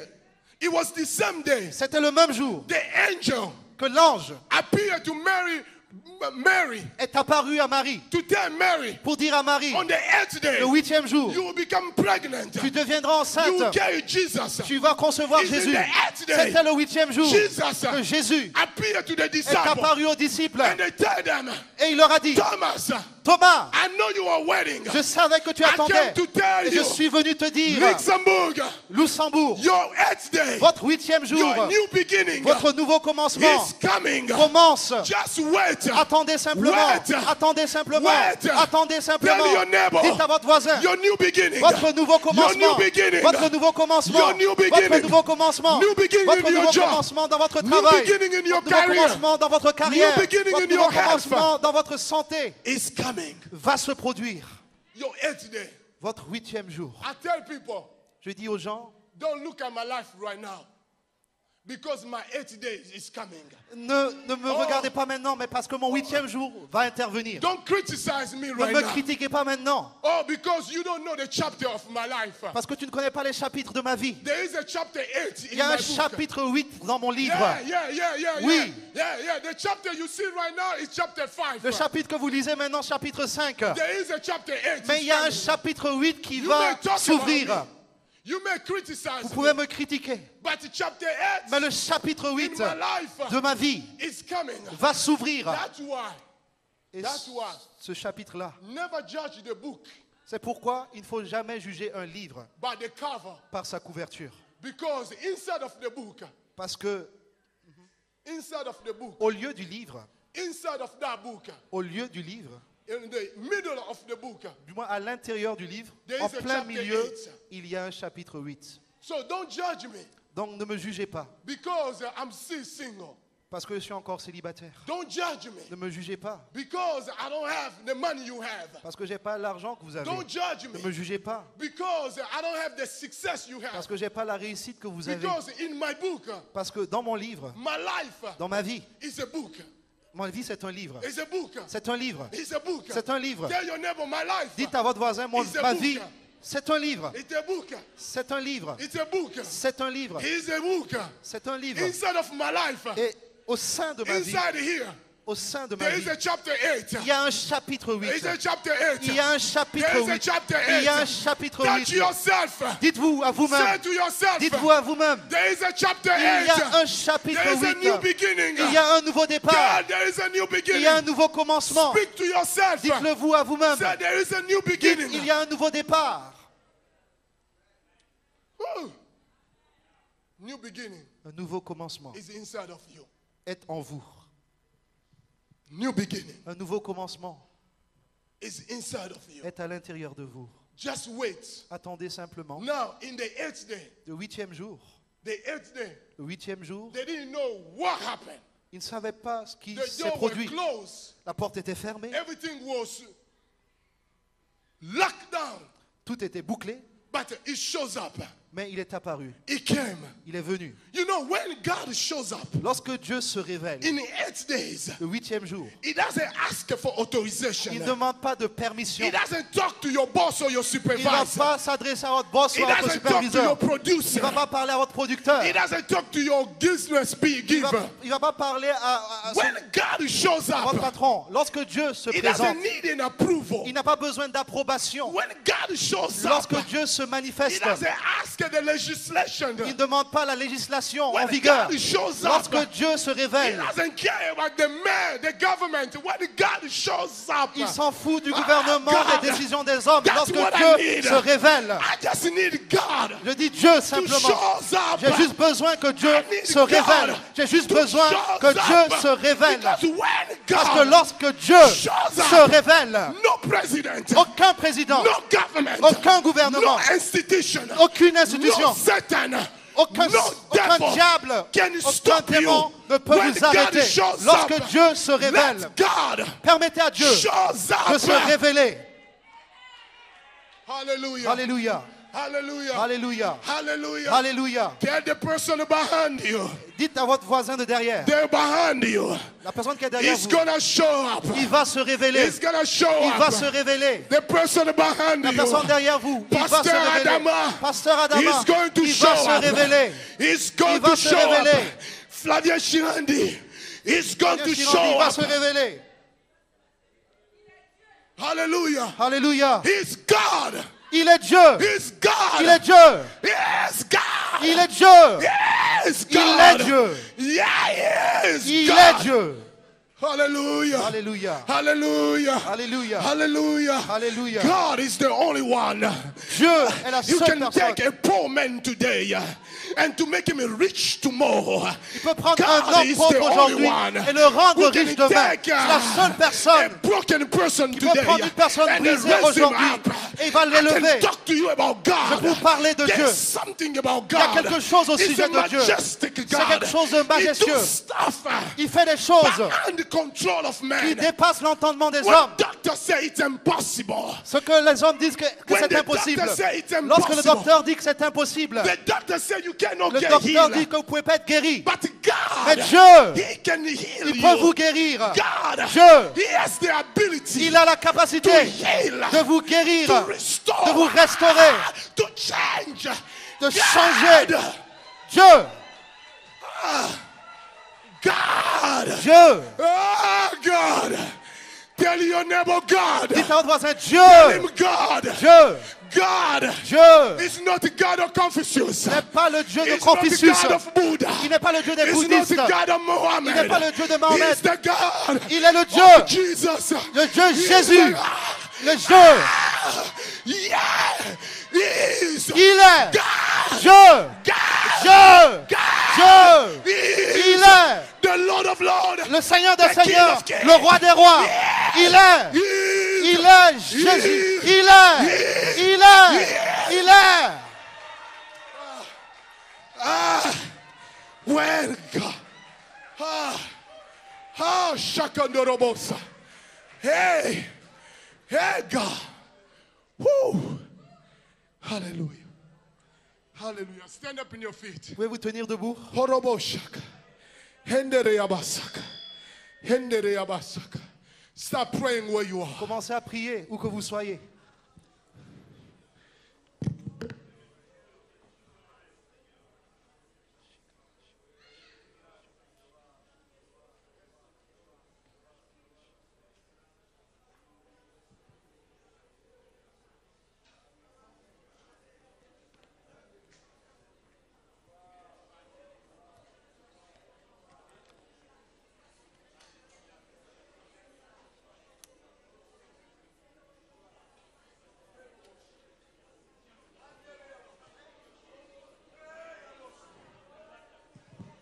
It was the same day. c'était le même jour The angel que l'ange appeared to Mary est apparu à Marie to tell Mary pour dire à Marie, on the eighth day le huitième jour, you will become pregnant. tu deviendras You will enceinte, carry Jesus. tu vas concevoir It's in Jésus. the eighth day. C'était le huitième jour Jesus que Jésus appeared to the est disciples apparu aux disciples and they tell them, et il leur a dit, Thomas, Thomas, I know you are waiting. je savais que tu I attendais came to tell et je you, suis venu te dire, Luxembourg, Luxembourg, your eighth day, votre huitième jour, your new beginning votre nouveau commencement is coming. commence. Just wait. Attendez simplement, Wait. attendez simplement, Wait. attendez simplement. Tell your neighbor, Dites à votre voisin, your new beginning, votre nouveau your commencement, new beginning, votre nouveau commencement, your new votre beginning, nouveau commencement, new beginning votre in your nouveau job, commencement dans votre new travail, beginning in your votre nouveau career, commencement dans votre carrière, new beginning votre in nouveau your health commencement dans votre santé is coming. va se produire. Your eighth day. Votre huitième jour. I tell people, Je dis aux gens, don't look at my life right now because my eighth day is coming. ne me regardez pas maintenant, mais parce que mon huitième jour va intervenir. Don't criticize me Ne right me now. critiquez pas maintenant, Oh, because you don't know the chapter of my life. parce que tu ne connais pas les chapitres de ma vie. There is a chapter 8 Il y a in un my book. chapitre 8 dans mon livre. Yeah. Oui. Yeah. The chapter you see right now is chapter 5. Le chapitre que vous lisez maintenant, chapitre 5. There is a chapter 8. Mais il y a un chapitre 8 qui You va may talk s'ouvrir. about me. You may criticize Vous pouvez me, me critiquer, but chapter mais 8 le chapitre in 8 my life de ma vie is coming. va s'ouvrir. That's why. Et That's why. ce chapitre-là, Never judge the book c'est pourquoi il ne faut jamais juger un livre by the cover, par sa couverture. because inside of the book, Parce que inside of the book, au lieu du livre, inside of that book, au lieu du livre, in the middle of the book, du moins à l'intérieur du livre, There en is a plein chapter milieu, 8. il y a un chapitre 8. so don't judge me Donc ne me jugez pas, because I'm still single. parce que je suis encore célibataire. Don't judge me Ne me jugez pas, because I don't have the money you have. parce que je n'ai pas l'argent que vous avez. Don't judge Ne me me jugez pas, because I don't have the success you parce have. que je n'ai pas la réussite que vous avez. Because in my book, Parce que dans mon livre, my life dans ma vie, is a book. ma vie c'est un livre. It's a book. C'est un livre. It's a book. C'est un livre. Tell your neighbor my life. Dites à votre voisin, It's a ma book. vie, c'est un livre. It's a book. C'est un livre. It's a book. C'est un livre. It's a book. C'est un livre. Inside of my life, Et au sein de ma vie, inside here, au sein de ma there is vie, a chapter 8. il y a un chapitre 8. There is a chapter 8. Il y a un chapitre There is a 8. chapter Il y a un 8. chapitre Touch 8. yourself. Dites-vous à Say vous-même. to yourself. Dites-vous à vous-même. There is a chapter Il y a 8. un chapitre There is a new 8. beginning. Il y a un nouveau départ. God, there is a new Il beginning. y a un nouveau commencement. Speak to yourself. Dites-le vous à vous-même. Say there is a new Dites, beginning. il y a un nouveau départ. Ooh. New beginning Un nouveau commencement is inside of you. est en vous. New beginning Un nouveau commencement is inside of you. est à l'intérieur de vous. Just wait. Attendez simplement. Now, in the 8th day, Le huitième jour, the 8th day, le huitième jour, they didn't know what happened. ils ne savaient pas ce qui The s'est door was produit. closed. La porte était fermée, Everything was locked down. tout était bouclé, But it shows up. mais il est apparu. It came. Il est venu. You know, when God shows up Lorsque Dieu se révèle, in 8 days, le huitième jour, He doesn't ask for authorization. il ne demande pas de permission. He doesn't talk to your boss or your Il ne va supervisor. pas s'adresser à votre boss He ou à votre doesn't talk to your superviseur. Il producer. ne va pas parler à votre producteur. He doesn't talk to your business Il giver. ne va pas parler à When God shows votre up, patron. Lorsque Dieu se He présente, doesn't need an approval. il n'a pas besoin d'approbation. When God shows up, Lorsque Dieu se He manifeste, doesn't ask the legislation. il ne demande pas la législation en When vigueur. God shows up, Lorsque Dieu se He révèle, doesn't care about the man, the government. When God shows up, il s'en fout du gouvernement, God, des décisions des hommes. that's Lorsque what I Dieu need. se révèle, I just need God je dis Dieu to simplement. show up. J'ai juste besoin que Dieu I need se révèle. God J'ai juste to besoin show que up. Dieu se révèle. Because when Parce que God, lorsque Dieu shows se up, révèle, no president, aucun président, no government, aucun gouvernement, no institution, aucune institution, no Satan Aucun diable, aucun démon ne peut vous arrêter. Lorsque Dieu se révèle, permettez à Dieu de se révéler. Hallelujah. Alléluia. Hallelujah. Alléluia. Hallelujah. Alléluia. Tell the person behind you. Dites à votre voisin de derrière. They're behind you. La personne qui est derrière He's vous. gonna show up. Il va se révéler. He's gonna show Il va up. se révéler. The person behind La you. personne derrière vous. Il va se Pasteur révéler. Adama. Pasteur Adama. He's going to Il show va se up. révéler. He's going Il va to se show up. révéler. Flavia Shirandi. He's going to Il show va up. se révéler. Hallelujah. Alléluia. He's God. Il est Dieu. He's God. Il est Dieu. Yes, God. Il est Dieu. Yes, God. Il est Dieu. Yeah, yes, Il God. est Dieu. Hallelujah. Alléluia. Hallelujah. Alléluia. Hallelujah. Alléluia. God is the only one. Dieu est la You seule can personne. take a poor man today and to make him rich tomorrow. Il peut prendre God un homme is pauvre the aujourd'hui only one et le rendre who riche can demain. take, C'est la seule a personne broken person qui peut today prendre une personne and brisée raise him aujourd'hui up. et il va I l'élever. can talk to you about Je God. peux vous parler de Dieu. There's something about Il y a God. quelque chose au He's sujet a de Dieu. majestic C'est God. quelque chose de He majestueux. does stuff Il fait des choses beyond the control of qui man. dépassent l'entendement des When hommes. doctors say it's impossible, Ce que les hommes disent que when c'est the impossible. doctor say it's Lorsque le impossible, docteur dit que c'est impossible, the doctor say you cannot le get docteur healed. dit que vous ne pouvez pas être guéri. But Mais God, Dieu, He can heal il peut vous you. guérir. God, Dieu, He has the ability il a la capacité to heal, de vous guérir, to restore, de vous restaurer, to change, de changer. God, Dieu, God, Dieu. oh God, tell your neighbor God, Dites à votre voisin, tell Dieu, him God, Dieu, God, Dieu. is not the God of Confucius. Il n'est pas le Dieu de It's not the Confucius. God of Buddha. Il n'est pas le Dieu des It's not bouddhistes. the God of Il Mohammed. n'est pas le Dieu de He Mahomet. is the God Il est le of Dieu, Jesus. le Dieu He is Jésus, the- le Dieu. Yeah, he is Il est God. Dieu, God. Dieu, God. Dieu. He Il is est the Lord of Lords. le Seigneur des The King Seigneurs, of Kings. le Roi des Rois. Il est, He is il est Jésus. Il est, il est, il est. when God. Shakandorobosa. Hey, hey, God. Woo. Hallelujah. Hallelujah. Stand up in your feet. Pouvez-vous tenir debout? Horoboshaka. Hendere yabasaka. Hendere yabasaka. Start praying where you are. Commencez à prier où que vous soyez.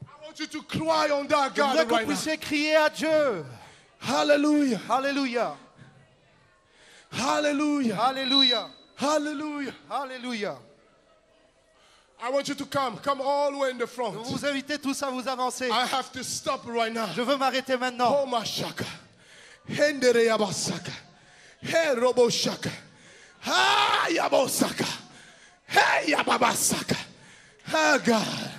I want you to cry on that Je voudrais God que vous right now. puissiez crier à Dieu. Hallelujah. Alléluia, Hallelujah. alléluia, Hallelujah. alléluia. I want you to come. Come all the way in the Je front. vous invite tous à vous avancer. I have to stop right now. Je veux m'arrêter maintenant. Oh, Mashaka. Hendere Yabasaka. Hey, Roboshaka. Ah, Yabosaka. Hey, Yababasaka. Ah, God.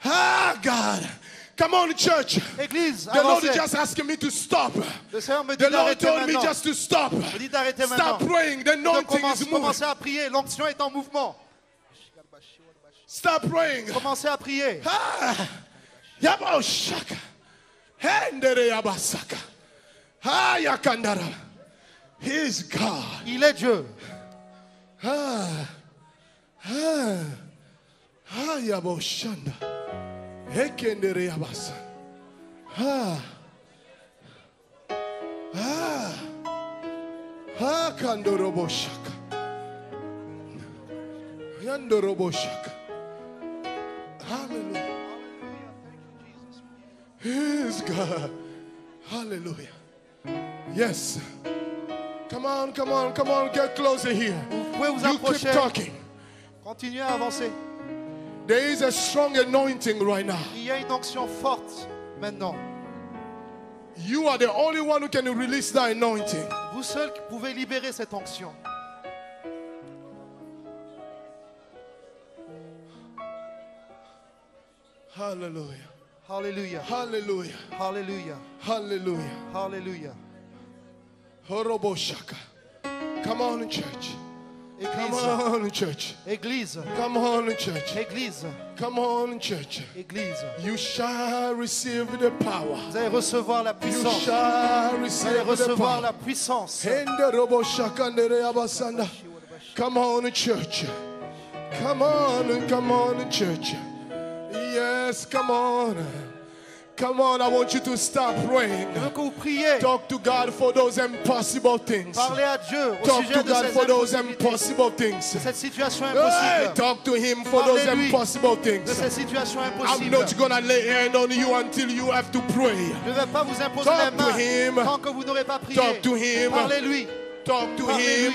Ah, God. Come on, church. Église, The Lord is avancez. just asking me to stop. Le Seigneur me The dit Lord d'arrêter told me maintenant. just to stop. Me dit d'arrêter maintenant. Stop praying. The anointing is moving. Commencez à prier. L'onction est en mouvement. Stop praying. Commencez à prier. Ah, Yaboshaka. Hendere Yabasaka. Ah, Yakandara. He is God. Il est Dieu. Yaboshanda. Hekendere Yabasa. Kandoroboshaka. Yandoroboshaka. Hallelujah. He is God. Hallelujah. Yes. Come on, come on, come on. Get closer here. Vous pouvez vous You keep approcher. talking. Continuez à avancer. There is a strong anointing right now. Il y a une onction forte maintenant. You are the only one who can release that anointing. Vous seuls qui pouvez libérer cette onction. Hallelujah. Hallelujah. Hallelujah. Hallelujah. Hallelujah. Hallelujah. Horoboshaka. Come on, church. Come Église. on, church. Église. Come on, church. Église. Come on, church. Église. You shall receive the power. Vous allez recevoir la You puissance. shall Vous allez receive the recevoir power. la puissance. Come on, church. Come on, church. Yes, come on. Come on, I want you to start praying. Je veux que vous priez. Talk to God for those impossible things. Parlez à Dieu au Talk sujet to de God ces for those impossibilités, impossible things. de cette situation Hey, impossible, talk to Him for those Parlez-lui impossible de things. cette situation I'm impossible. not gonna lay hand on you until you have to pray. Je ne vais pas vous imposer Talk les to mains him. tant que vous n'aurez pas prié. Talk to Him. Parlez-lui. Talk to Parlez-lui. Him.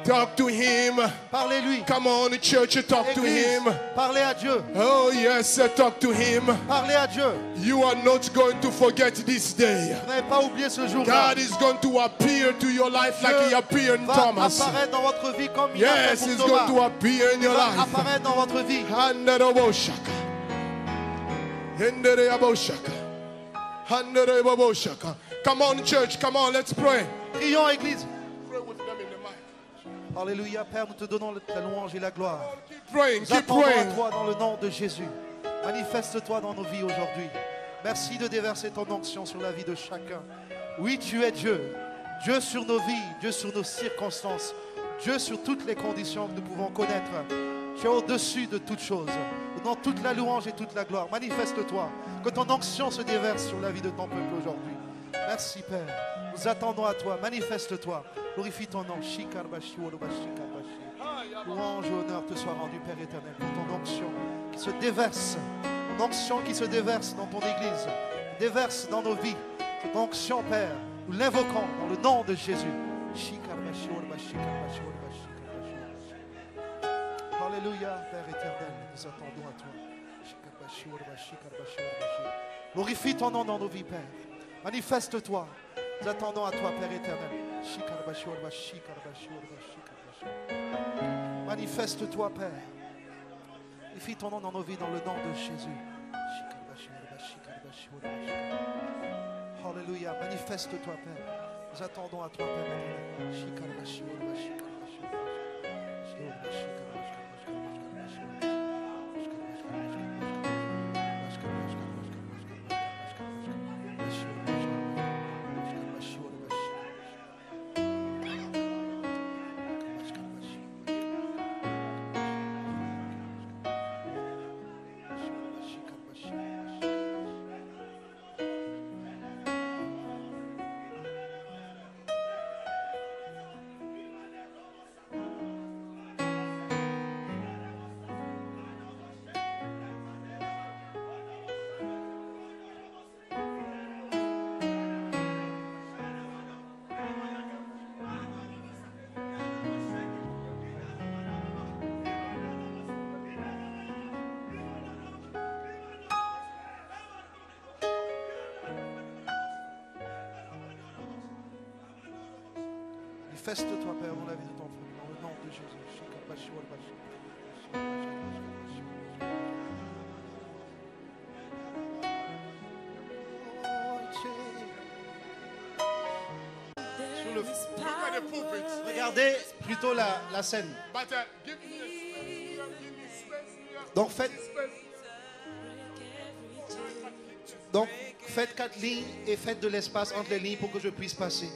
Talk to Him. Parlez-lui. Come on, church, talk to Église, Him. parlez à Dieu. Oh, yes, talk to Him. Parlez à Dieu. You are not going to forget this day. Vous n'avez pas oublié ce jour-là. God is going to appear to your life like He appeared in va Thomas. apparaître dans votre vie comme il a Yes, fait He's pour going to Thomas. appear in Il your va life. apparaître dans votre vie. Handarabashaka. Handarabashaka. Handarabashaka. Come on, church, come on, let's pray. Prions, Église. Pray with them in the mic. Alléluia, Père, nous te donnons la louange et la gloire. Keep praying, Nous keep attendons à praying. toi dans le nom de Jésus. Manifeste-toi dans nos vies aujourd'hui. Merci de déverser ton onction sur la vie de chacun. Oui, tu es Dieu. Dieu sur nos vies, Dieu sur nos circonstances, Dieu sur toutes les conditions que nous pouvons connaître. Tu es au-dessus de toutes choses. Dans toute la louange et toute la gloire, manifeste-toi. Que ton onction se déverse sur la vie de ton peuple aujourd'hui. Merci, Père. Nous attendons à toi. Manifeste-toi. Glorifie ton nom. Louange et honneur te soit rendu, Père éternel, pour ton onction qui se déverse. Ton onction qui se déverse dans ton Église. Déverse dans nos vies. Cette onction, Père, nous l'invoquons dans le nom de Jésus. Alléluia, Père éternel, nous attendons à toi. Glorifie ton nom dans nos vies, Père. Manifeste-toi. Nous attendons à toi, Père éternel. Manifeste-toi, Père. Glorifie ton nom dans nos vies dans le nom de Jésus. Alléluia. Manifeste-toi, Père. Nous attendons à toi, Père éternel. Manifeste-toi, Père, dans la vie de ton frère, dans le nom de Jésus. Sur le Look at the pulpit. Regardez plutôt la scène. But give me space here. Donc faites 4 lignes et faites de l'espace entre les lignes pour que je puisse passer.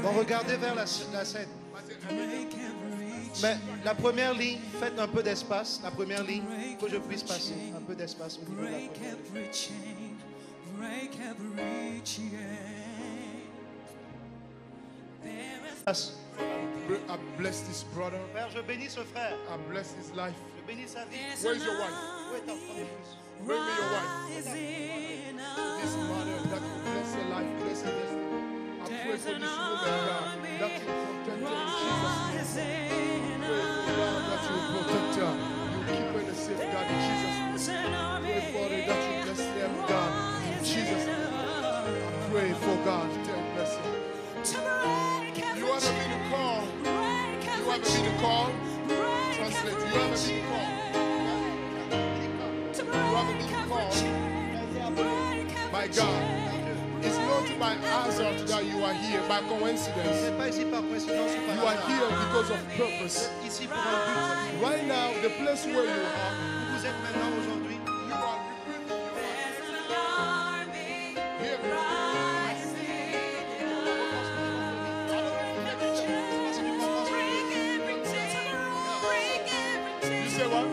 Donc regardez vers la scène. Mais la première ligne, faites un peu d'espace. La première ligne, que je puisse passer. Un peu d'espace au niveau de la Break première ligne. every chain, break every chain. There is I bless this brother. Père, je bénis ce frère. I bless his life. Je bénis sa vie. Where's your wife? Où est ta femme de plus? Bring me your wife. rising This mother that will bless her life, bless her destiny. I pray for this woman, God, that you protect her in Jesus' name. Pray for God that you protect her. You keep her in the safe, God, in Jesus' name. Pray for her that you bless them, God, in Jesus' name. I pray for God to bless her. You ever been called? You ever been called? Translate. You ever been called? You ever been called? My God, it's not by hazard that you are here, by coincidence. C'est pas ici par coïncidence ou par You are hasard. here because of purpose. Vous êtes ici pour un but. Right now, the place where you are, Où vous êtes maintenant aujourd'hui? you are rebuilding your life. Hear me. You say what?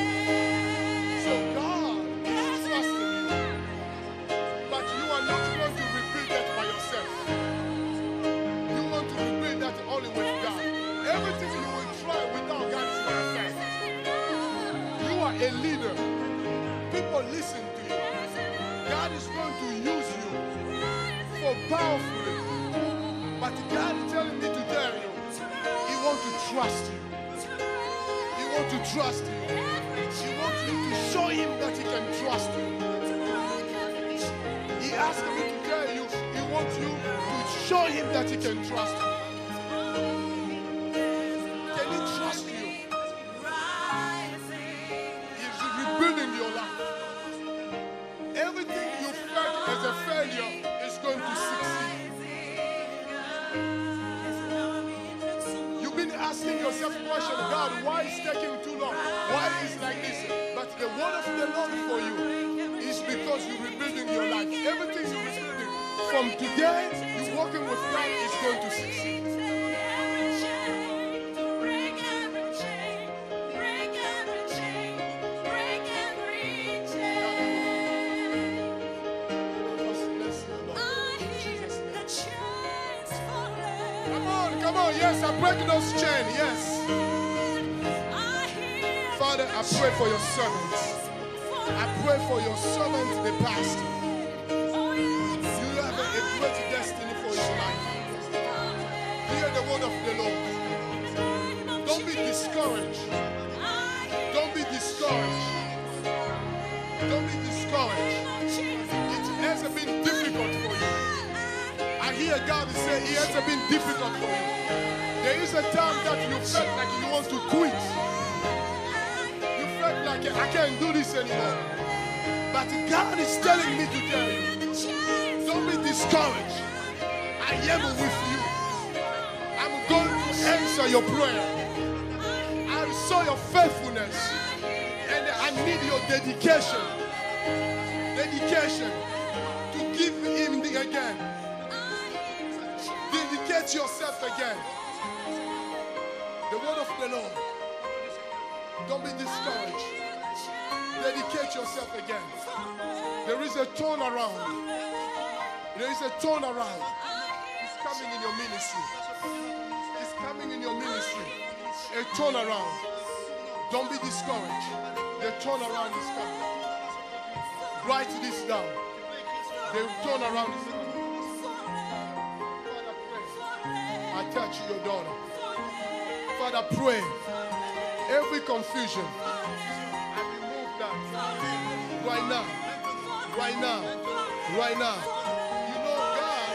So God is trusting you. But you are not going to rebuild that by yourself. You want to rebuild that only with God. Everything you will try without God is not effect. You are a leader. People listen to you. God is going to use you for powerfully. But God is telling me to tell you, He wants to trust you. He wants to trust you. He wants you to show Him that He can trust you. He asked me to tell you, He wants you to show Him that He can trust you. Can He trust you? He's rebuilding your life. Everything you felt as a failure is going to succeed. You've been asking yourself a question, God, why is it taking too long? Why is it like this? But the word of the Lord for you is because you're rebuilding your life. Everything you're rebuilding from today, you're working with God, is going to succeed. Come on, yes, I break those chains, yes. Father, I pray for your servants. I pray for your servants, the pastor. You have a great destiny for your life. Hear the word of the Lord. Don't be discouraged. Don't be discouraged. Don't be discouraged. It hasn't been difficult for you. I hear God say it hasn't been difficult for you. There is a time that you felt like you want to quit. You felt like I can't do this anymore. But God is telling me to tell you, don't be discouraged. I am with you. I'm going to answer your prayer. I saw your faithfulness. And I need your dedication. Dedication to give Him again. Dedicate yourself again. The word of the Lord. Don't be discouraged. Dedicate yourself again. There is a turnaround. There is a turnaround. It's coming in your ministry. It's coming in your ministry. A turnaround. Don't be discouraged. The turnaround is coming. Write this down. The turnaround is coming. Father, pray. I touch your daughter. Father, pray. Every confusion, I remove that right now. Right now. Right now. You know God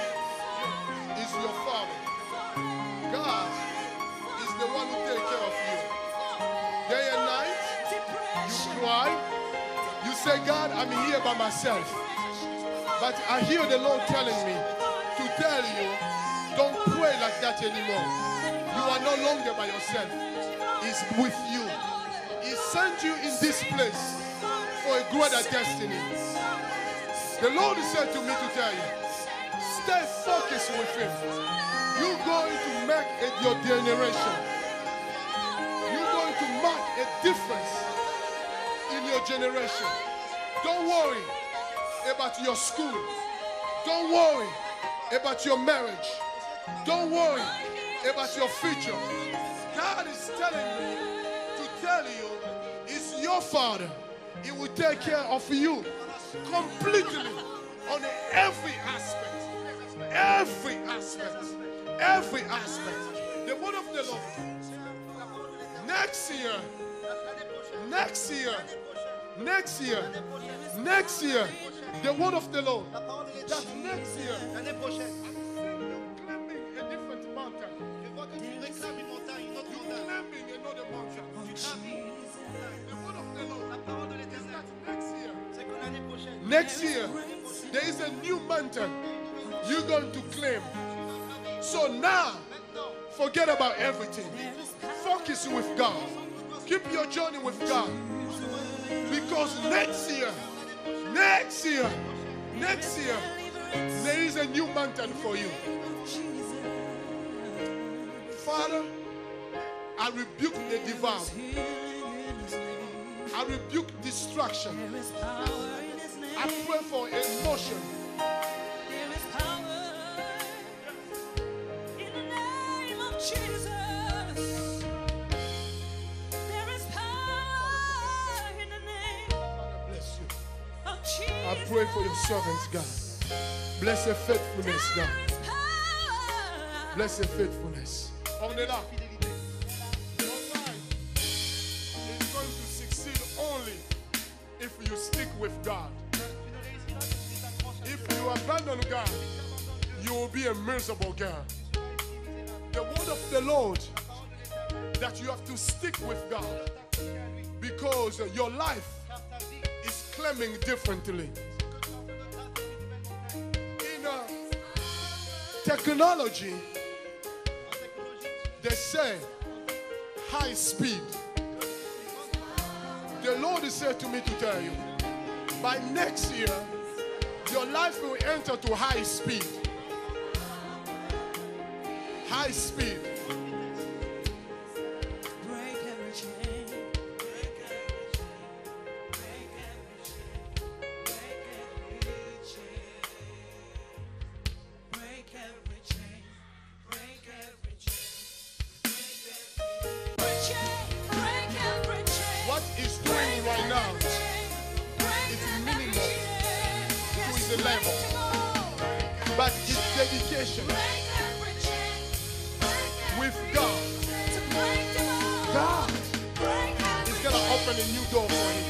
is your Father. God is the one who takes care of you. Day and night, you cry. You say, God, I'm here by myself. But I hear the Lord telling me to tell you, don't pray like that anymore. You are no longer by yourself. He's with you. He sent you in this place for for a greater destiny. The Lord said to me to tell you, stay focused with Him. You're going to make it your generation. You're going to mark a difference in your generation. Don't worry about your school. Don't worry about your marriage. Don't worry about your future. God is telling me to tell you, it's your Father. He will take care of you completely on every aspect. Every aspect. Every aspect. The word of the Lord. Next year. Next year. Next year. Next year. The word of the Lord. That next year. L'année prochaine, Climbing a different mountain. je vois que tu réclames une montagne, une autre montagne. Climbing another mountain. The word of the Lord. La parole de l'Éternel, Next year. c'est que l'année prochaine, Next year, there is a new mountain you're going to claim. So now, forget about everything. Focus with God. Keep your journey with God. Because next year, there is a new mountain for you. Father, I rebuke the devourer. I rebuke distraction. I pray for emotion. There is power in the name of Jesus. There is power in the name Bless you. of Jesus. I pray for your servants, God. Bless their faithfulness, God. There is power. Bless their faithfulness. On est là. Your life is going to succeed only if you stick with God. If you abandon God, you will be a miserable God. The word of the Lord that you have to stick with God because your life is claiming differently. In technology, they say high speed. The Lord said to me to tell you, by next year, your life will enter to high speed. High speed. Break every chain. Break every chain. Break every chain. Break every chain. Break every chain. Break every chain. Break every chain. What he's doing right now is minimal to his level, but his dedication with God, God is going to open a new door for him.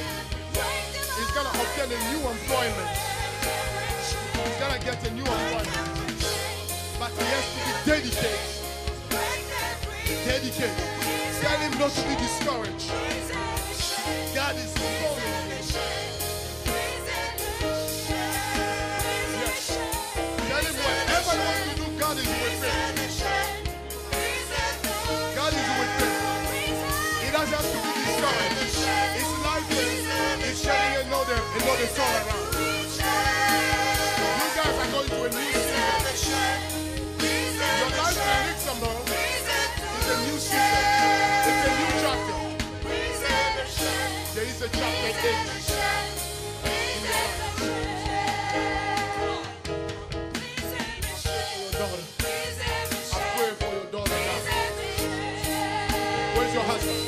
He's going to obtain a new employment. He's going to get a new employment. But he has to be dedicated. Dedicated. Tell him not to be discouraged. God is calling you. Tell him whatever you want to do, God is with him. God is with him. He doesn't have to be discouraged. His life is shedding another soul around. You guys are going to a new season. Your life in Luxembourg is a new season. It's a new chapter. There is a chapter 8. Your daughter. I pray for your daughter now. Where's your husband?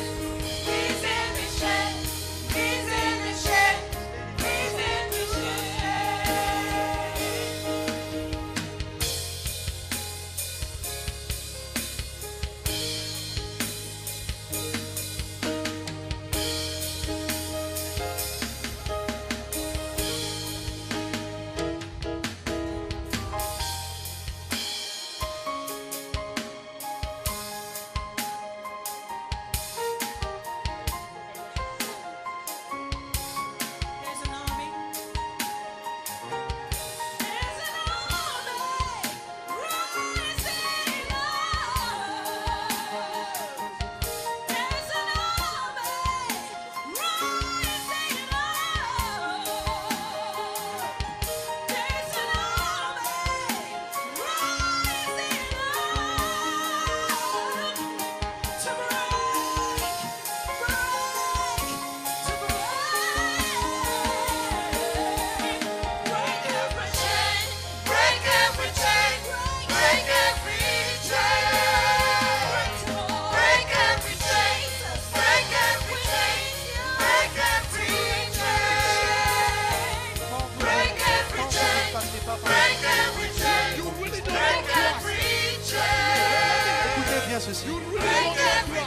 bien ceci. You really want to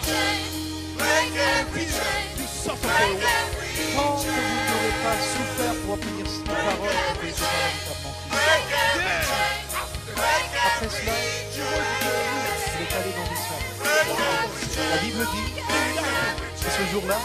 cry. You suffer for a while. Tant que vous n'aurez pas souffert pour obtenir cette parole, vous pouvez pas véritablement Christ. Après cela, il est allé dans l'Israël. La Bible dit que ce jour-là,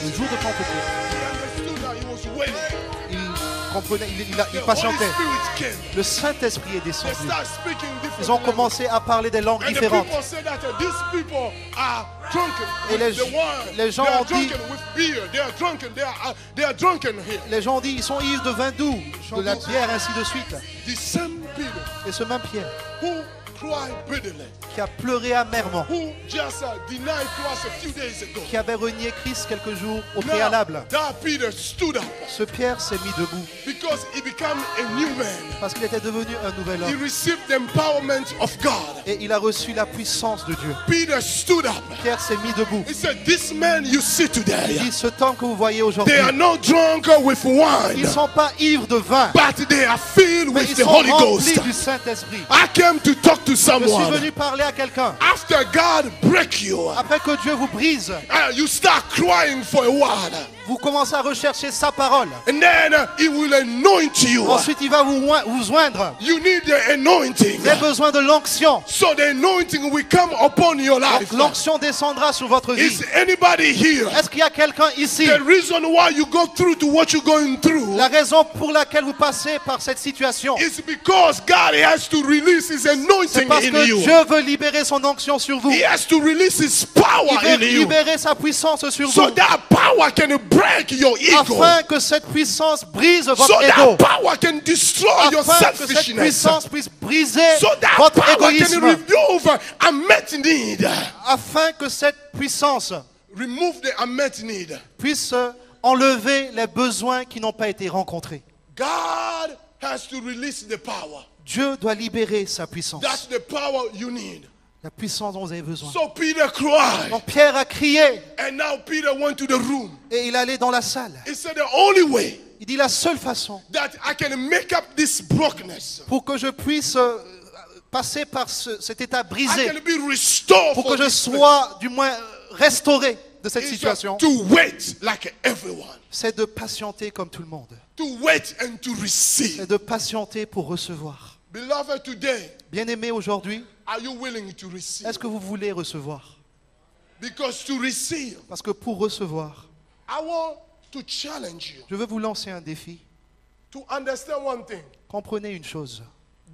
le jour de Pentecôte, He understood that he was waiting. il comprenait, il The Holy patientait. Spirit came. Le Saint-Esprit est They descendu. start speaking different Ils ont languages. commencé à parler des langues And the différentes. people say that these people are drunken Et with the wine. les gens They are ont dit- drunken with beer. They are drunken. They are drunken here. Les gens ont dit, ils sont ivres de vin doux, de la bière, ainsi de suite. The same Peter Et ce même Pierre, who cried bitterly, qui a pleuré amèrement, who just denied Christ a few days ago. qui avait renié Christ quelques jours au Now, préalable, that Peter stood up ce Pierre s'est mis debout because he became a new man. parce qu'il était devenu un nouvel He homme. received the empowerment of God. Et il a reçu la puissance de Dieu. Peter stood up. Pierre s'est mis debout. He said, "This man you see Il today, dit, ce temps que vous voyez aujourd'hui, they are not drunk with ils wine, ne sont pas ivres de vin, but they are filled mais with ils the sont Holy remplis Ghost." du Saint-Esprit. I came to talk to Je suis someone. venu parler à quelqu'un. After God break you, Après que Dieu vous brise, you start crying for a while, vous commencez à rechercher sa parole. and then He will anoint you. Ensuite, il va vous joindre. You need the anointing, Vous avez besoin de l'onction. so the anointing will come upon your life. Donc, l'onction descendra sur votre vie. Is anybody here? Est-ce qu'il y a quelqu'un ici? The reason why you go through to what you're going through La raison pour laquelle vous passez par cette situation, is because God has to release His c'est anointing parce in que you. Dieu veut libérer son onction sur vous. He has to release His Il power veut in you, libérer sa puissance sur so vous, that power can break your ego, afin que cette puissance brise so votre that ego, power can destroy your afin que cette selfishness, puissance puisse briser so that votre power can égoïsme, remove unmet need, afin que cette puissance remove the unmet need. puisse enlever les besoins qui n'ont pas été rencontrés. God has to release the power. Dieu doit libérer sa puissance, That's the power you need. la puissance dont vous avez besoin. So Peter cried, Donc Pierre a crié and now Peter went to the room. et il allait dans la salle. He said, the only way Il dit la seule façon that I can make up this brokenness, pour que je puisse passer par cet état I brisé, can be restored pour for que je this sois du moins restauré de cette place, is situation, to wait like everyone, c'est de patienter comme tout le monde. to wait and to receive. C'est de patienter pour recevoir. Beloved, today, Bien-aimés, aujourd'hui, are you willing to receive? est-ce que vous voulez recevoir? Because to receive, Parce que pour recevoir, I want to challenge you je veux vous lancer un défi. to understand one thing. Comprenez une chose.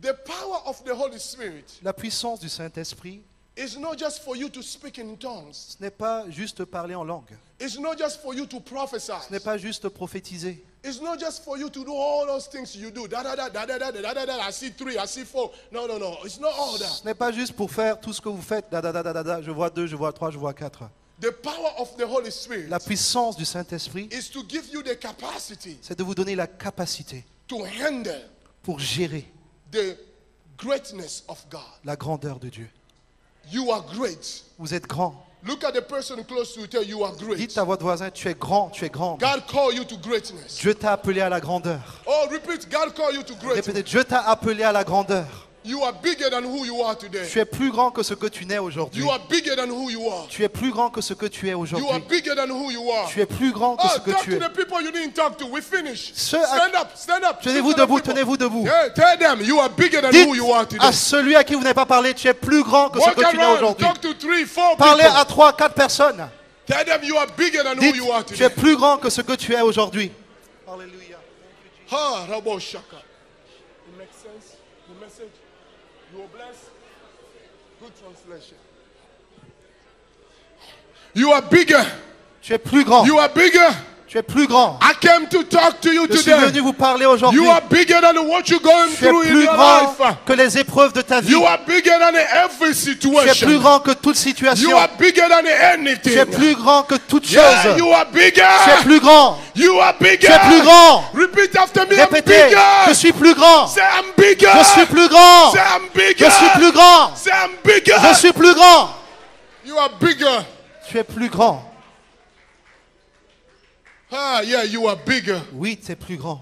The power of the Holy Spirit La puissance du Saint-Esprit, is not just for you to speak in tongues. ce n'est pas juste parler en langue. It's not just for you to prophesy. Ce n'est pas juste prophétiser. It's not just for you to do all those things you do. Da da da da da da da da da. I see 3, I see 4. No, no, no. It's not all that. Ce n'est pas juste pour faire tout ce que vous faites. Da, da, da, da, da, da. Je vois 2, je vois 3, je vois 4. The power of the Holy Spirit La puissance du Saint-Esprit, is to give you the capacity c'est de vous donner la capacité to handle pour gérer the greatness of God. la grandeur de Dieu. You are great. Vous êtes grand. Look at the person close to you. Tell you are great. Dites à votre voisin, tu es grand, tu es grand. God called you to greatness. Dieu t'a appelé à la grandeur. Oh, repeat. God called you to greatness. Répétez, Dieu t'a appelé à la grandeur. You are bigger than who you are today. Tu es plus grand que ce que tu n'es aujourd'hui. You are bigger than who you are. Tu es plus grand que ce que tu es You are aujourd'hui. bigger than who you are. Tu es plus grand que ce Oh, que talk tu to es. the people you didn't talk to. We finished. Ceux à- Stand up, stand up. Tenez-vous Look at the debout, people. tenez-vous debout. Yeah, tell them you are bigger than Dites who you are today. à celui à qui vous n'avez pas parlé, tu es plus grand que ce Walk que tu n'es around, aujourd'hui. talk to 3, 4 Parlez people. à 3, 4 personnes. Tell them you are bigger than who Dites, you are tu es today. plus grand que ce que tu es aujourd'hui. Alléluia. Ha, Rabo Shaka. It makes sense. The message. You are blessed. Good translation. You are bigger. Tu es plus grand. You are bigger. Tu es plus grand. I came to talk to you Je suis venu today. vous parler aujourd'hui. You are bigger than what you're going Tu es through in plus your grand life. que les épreuves de ta vie. You are bigger than every Tu es situation. plus grand que toute You situation. are bigger than Tu anything. es plus grand que toute Yeah, chose. you are bigger. Tu es plus grand. You are bigger. Tu es plus grand. Repeat after me. I'm Répétez, bigger. je suis plus grand. Say I'm bigger. Je suis plus grand. Say I'm bigger. Je suis plus grand. Say I'm bigger. Je suis plus grand. You are bigger. Tu es plus grand. Ah, yeah, you are bigger. Oui, tu es plus grand.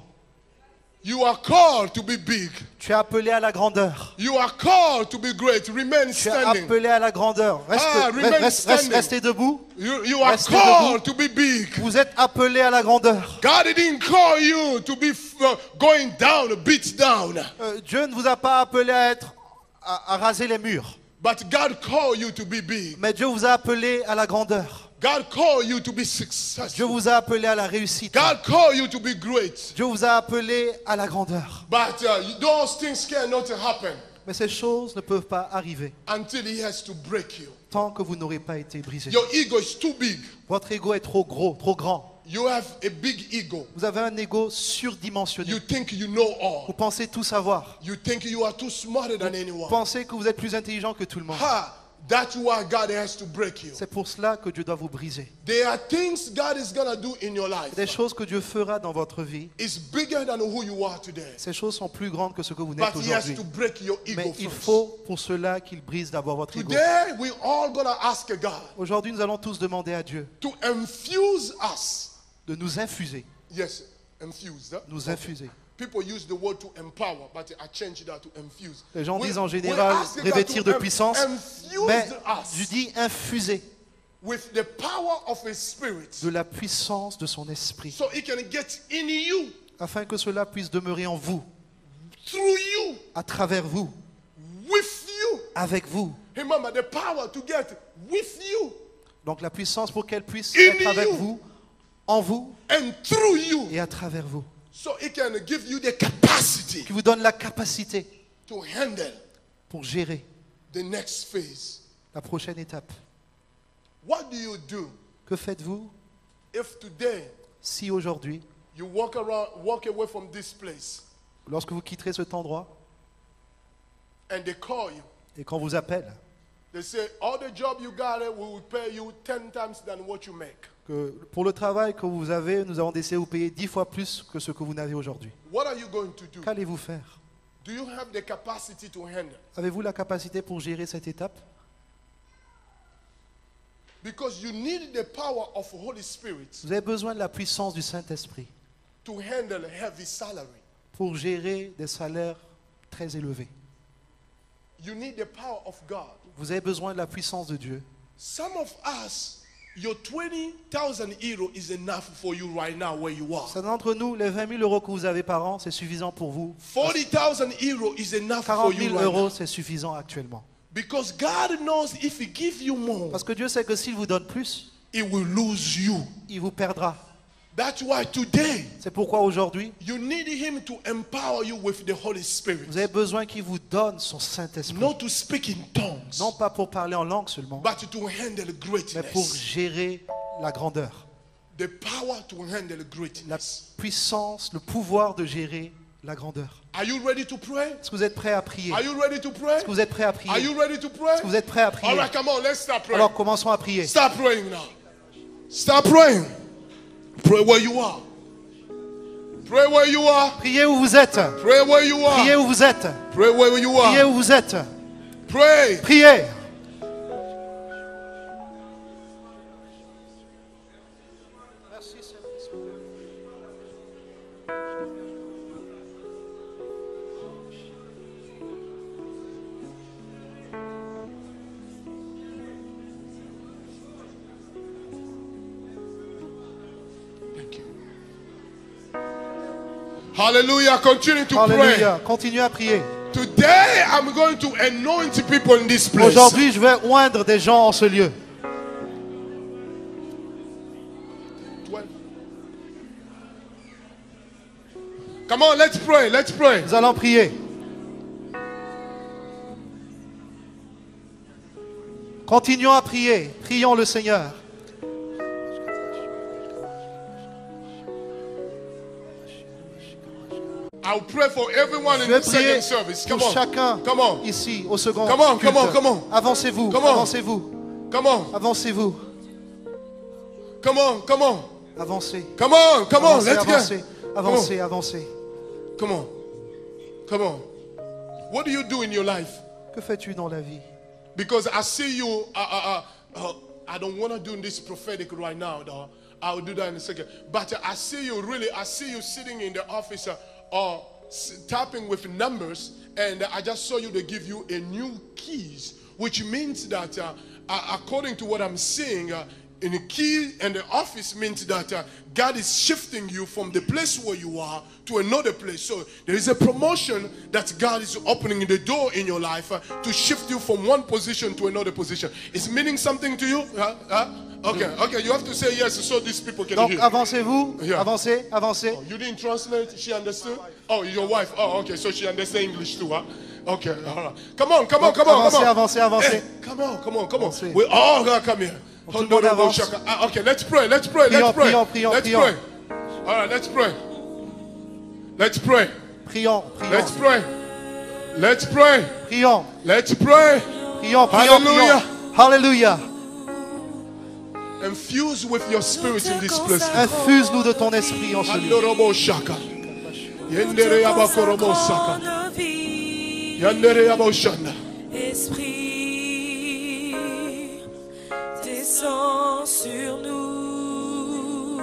You are called to be big. Tu es appelé à la grandeur. You are called to be great. Remain Tu es standing. appelé à la grandeur. remain standing. Restez debout. You are Restez called to be big. Vous êtes appelé à la grandeur. God didn't call you to be going down, beat down. Dieu ne vous a pas appelé à raser les murs. But God called you to be big. Mais Dieu vous a appelé à la grandeur. God called you to be Dieu successful. vous a appelé à la réussite. God called you to be great. Dieu vous a appelé à la grandeur. But those things cannot happen Mais ces choses ne peuvent pas arriver until He has to break you. tant que vous n'aurez pas été brisé. Your ego is too big. Votre ego est trop gros, trop grand. You have a big ego. Vous avez un ego surdimensionné. You think you know Vous all. pensez tout savoir. You think you are too smarter than Vous anyone. pensez que vous êtes plus intelligent que tout le monde. That's why God has to break you. C'est pour cela que Dieu doit vous briser. There are things God is going to do in your life. Des choses que Dieu fera dans votre vie, It's bigger than who you are today. ces choses sont plus grandes que ce que vous n'êtes But He has aujourd'hui. to break your ego Mais il first. faut pour cela qu'il brise d'abord votre ego. Today, we're all going to ask God Aujourd'hui, nous allons tous demander à Dieu to infuse us. de nous infuser. Yes, infuse. Huh? Nous infuser. People use the word to empower, but I changed that to infuse. Les gens We- disent en we général ask God revêtir to de puissance, infuse mais us je dis infuser with the power of His Spirit, de la puissance de son esprit, so He can get in you, afin que cela puisse demeurer en vous, through you, à travers vous, with you. avec vous. Remember the power to get with you Donc la puissance pour qu'elle puisse In être avec you. vous, en vous and through you, et à travers vous. so He can give you the capacity Qui vous donne la capacité to handle pour gérer the next phase. la prochaine étape. What do you do Que faites-vous if today si aujourd'hui, you walk away from this place, lorsque vous quitterez cet endroit and they call you? et qu'on vous appelle, They say, all the job you got, we will pay you 10 times than what you make. que pour le travail que vous avez, nous avons décidé de vous payer 10 fois plus que ce que vous n'avez aujourd'hui. What are you going to do? Qu'allez-vous faire? Do you have the capacity to handle? Avez-vous la capacité pour gérer cette étape? Because you need the power of Holy Spirit Vous avez besoin de la puissance du Saint-Esprit to handle heavy salary. pour gérer des salaires très élevés. You need the power of God. Vous avez besoin de la puissance de Dieu. Some of us, your 20,000 euro is enough for you right now where you are. Certains d'entre nous, les 20 000 euros que vous avez par an, c'est suffisant pour vous. 40,000 euro is enough for 40 you 000 right euros, now. c'est suffisant actuellement. Because God knows if He gives you more, Parce que Dieu sait que s'il vous donne plus, He will lose you. il vous perdra. That's why today, C'est pourquoi aujourd'hui, you need Him to empower you with the Holy Spirit. vous avez besoin qu'il vous donne son Saint-Esprit. Not to speak in tongues, Non pas pour parler en langue seulement, but to handle mais pour greatness. gérer la grandeur. The power to handle La greatness. puissance, le pouvoir de gérer la grandeur. Are you ready to pray? Est-ce que vous êtes prêts à prier? Are you ready to pray? Est-ce que vous êtes prêts à prier? Are you ready to pray? Est-ce que vous êtes prêts à prier? All right, come on, let's start praying. Alors commençons à prier. Start praying now. Start praying. Pray where you are. Pray where you are. Priez où vous êtes. Pray where you Priez are. où vous êtes. Pray where you Priez are. où vous êtes. Pray. Priez. Thank you. Hallelujah. Continue to pray. Alléluia. Continuez à prier. Today I'm going to anoint people in this place. Aujourd'hui, je vais oindre des gens en ce lieu. 12. Come on, let's pray. Let's pray. Nous allons prier. Continuons à prier. Prions le Seigneur. I'll pray for everyone Je in vais the prier second service. Come pour on. chacun Come on. ici au second Come on, culte. come on, come on. Avancez-vous, Come on. avancez-vous, Come on. avancez-vous, Come on. Come on. avancez. Come on. Come on. Avancez, Let's avancez, go. avancez, avancez. Come on. Come on. What do you do in your life? Que fais-tu dans la vie? Because I see you. I don't want to do this prophetic right now, though. I'll do that in a second. But I see you really. I see you sitting in the office, or tapping with numbers, and I just saw you to give you a new keys, which means that according to what I'm seeing, in the key and the office means that God is shifting you from the place where you are to another place. So there is a promotion that God is opening the door in your life to shift you from one position to another position. It's meaning something to you? Okay, you have to say yes so these people can Donc hear. avancez-vous, Yeah. avancez, avancez. Oh, you didn't translate? She understood? Oh, your wife. Oh, okay, so she understands English too, huh? Okay, all right. Come on. Avancez, avancez. Hey, come on. Avancez. We all gotta come here. Tout le monde avance. Okay, let's pray. Prions. Let's pray. All right, let's pray. Prions. Let's pray. Prions. Hallelujah. Hallelujah. Infuse with your spirit in this place. Infuse-nous de ton esprit en ce lieu. Handorobo shaka. Yendere yabakorobo saka. Nos vies, Yendere yaboshanda. Esprit, descends sur nous.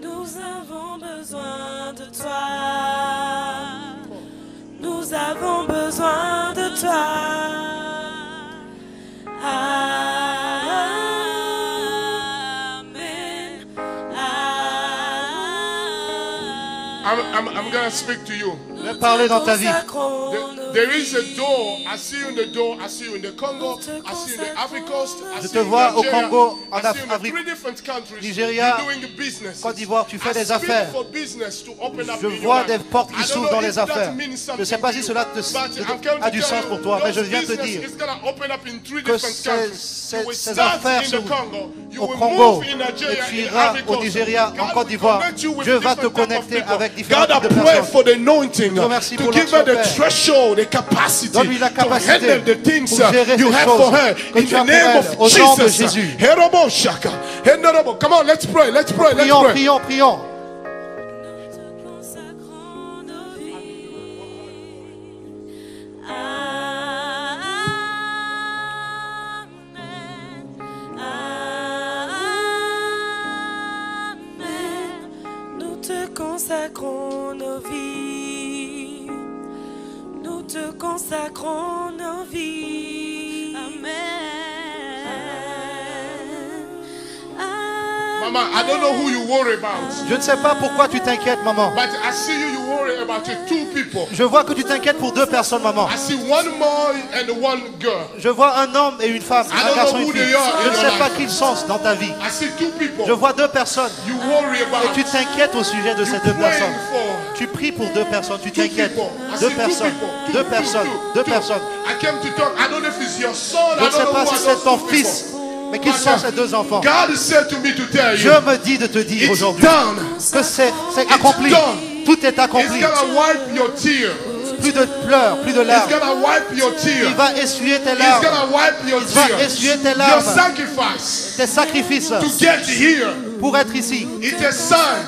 Nous avons besoin de toi. Nous avons besoin de toi. Amen. I'm gonna speak to you. Je vais parler dans ta vie. There is a door. I see you in the door. I see you in the Congo. I see you in the Ivory Coast. I Je see te you in vois au Nigeria. Congo, en I see you in Afrique, three different countries. Nigeria, You're doing business. Côte d'Ivoire, tu fais I des speak affaires. for business to open up Je in your vois life. des portes qui I don't s'ouvrent know dans if les that affaires. means Je ne sais pas si something cela to you, but I'm going a to du tell sens you, pour toi, mais je those viens te business dire is gonna open up in three que different countries. You will ces start affaires in the s'ouvrent Congo. You au will Congo move in et Nigeria, tu in iras Ivory au Coast. Nigeria, en God Côte will d'Ivoire. connect you with Dieu va te different type of connecter people. avec différents God, I types de pray personnes. for the anointing Je te remercie to pour give her the l'onction, Père. threshold, the capacity Donne-lui la to capacité handle the things pour gérer you ces have choses for her que in tu as the pour name elle, of au nom de Jesus. Jésus. Herobo shaka. Henderobo. Come on, let's pray. Let's pray. Prions. Nous te consacrons nos vies. Amen. Nous te consacrons nos vies. Nous te consacrons nos vies. Mama, I don't know who you worry about, Je ne sais pas pourquoi tu t'inquiètes, maman. but I see you worry about your two people. Je vois que tu t'inquiètes pour deux personnes, maman. I see one boy and one girl. Je vois un homme et une femme, I un don't garçon et know une who fille. they are Je in ne your sais pas life. qui ils sont dans ta vie. I see two people Je vois deux personnes you worry et about. tu t'inquiètes au sujet de ces deux Praying personnes. for. Tu pries pour deux personnes, tu Two t'inquiètes. people. I Deux see personnes, two deux people. personnes, deux Two. personnes. I came to talk. I don't know if it's your son. Je I ne sais don't know pas who si are c'est those ton two fils, people. mais qui sont ces deux enfants. God said to me to tell Dieu you, me dit de te dire it's aujourd'hui done. que c'est accompli. done. Tout est It's accompli. gonna wipe your tears. Plus de pleurs, plus de It's larmes. gonna wipe your tears. Il va essuyer tes It's larmes, gonna wipe your Il va tears. essuyer tes Your larmes. sacrifice tes sacrifices to get here. pour être ici. It's a sign.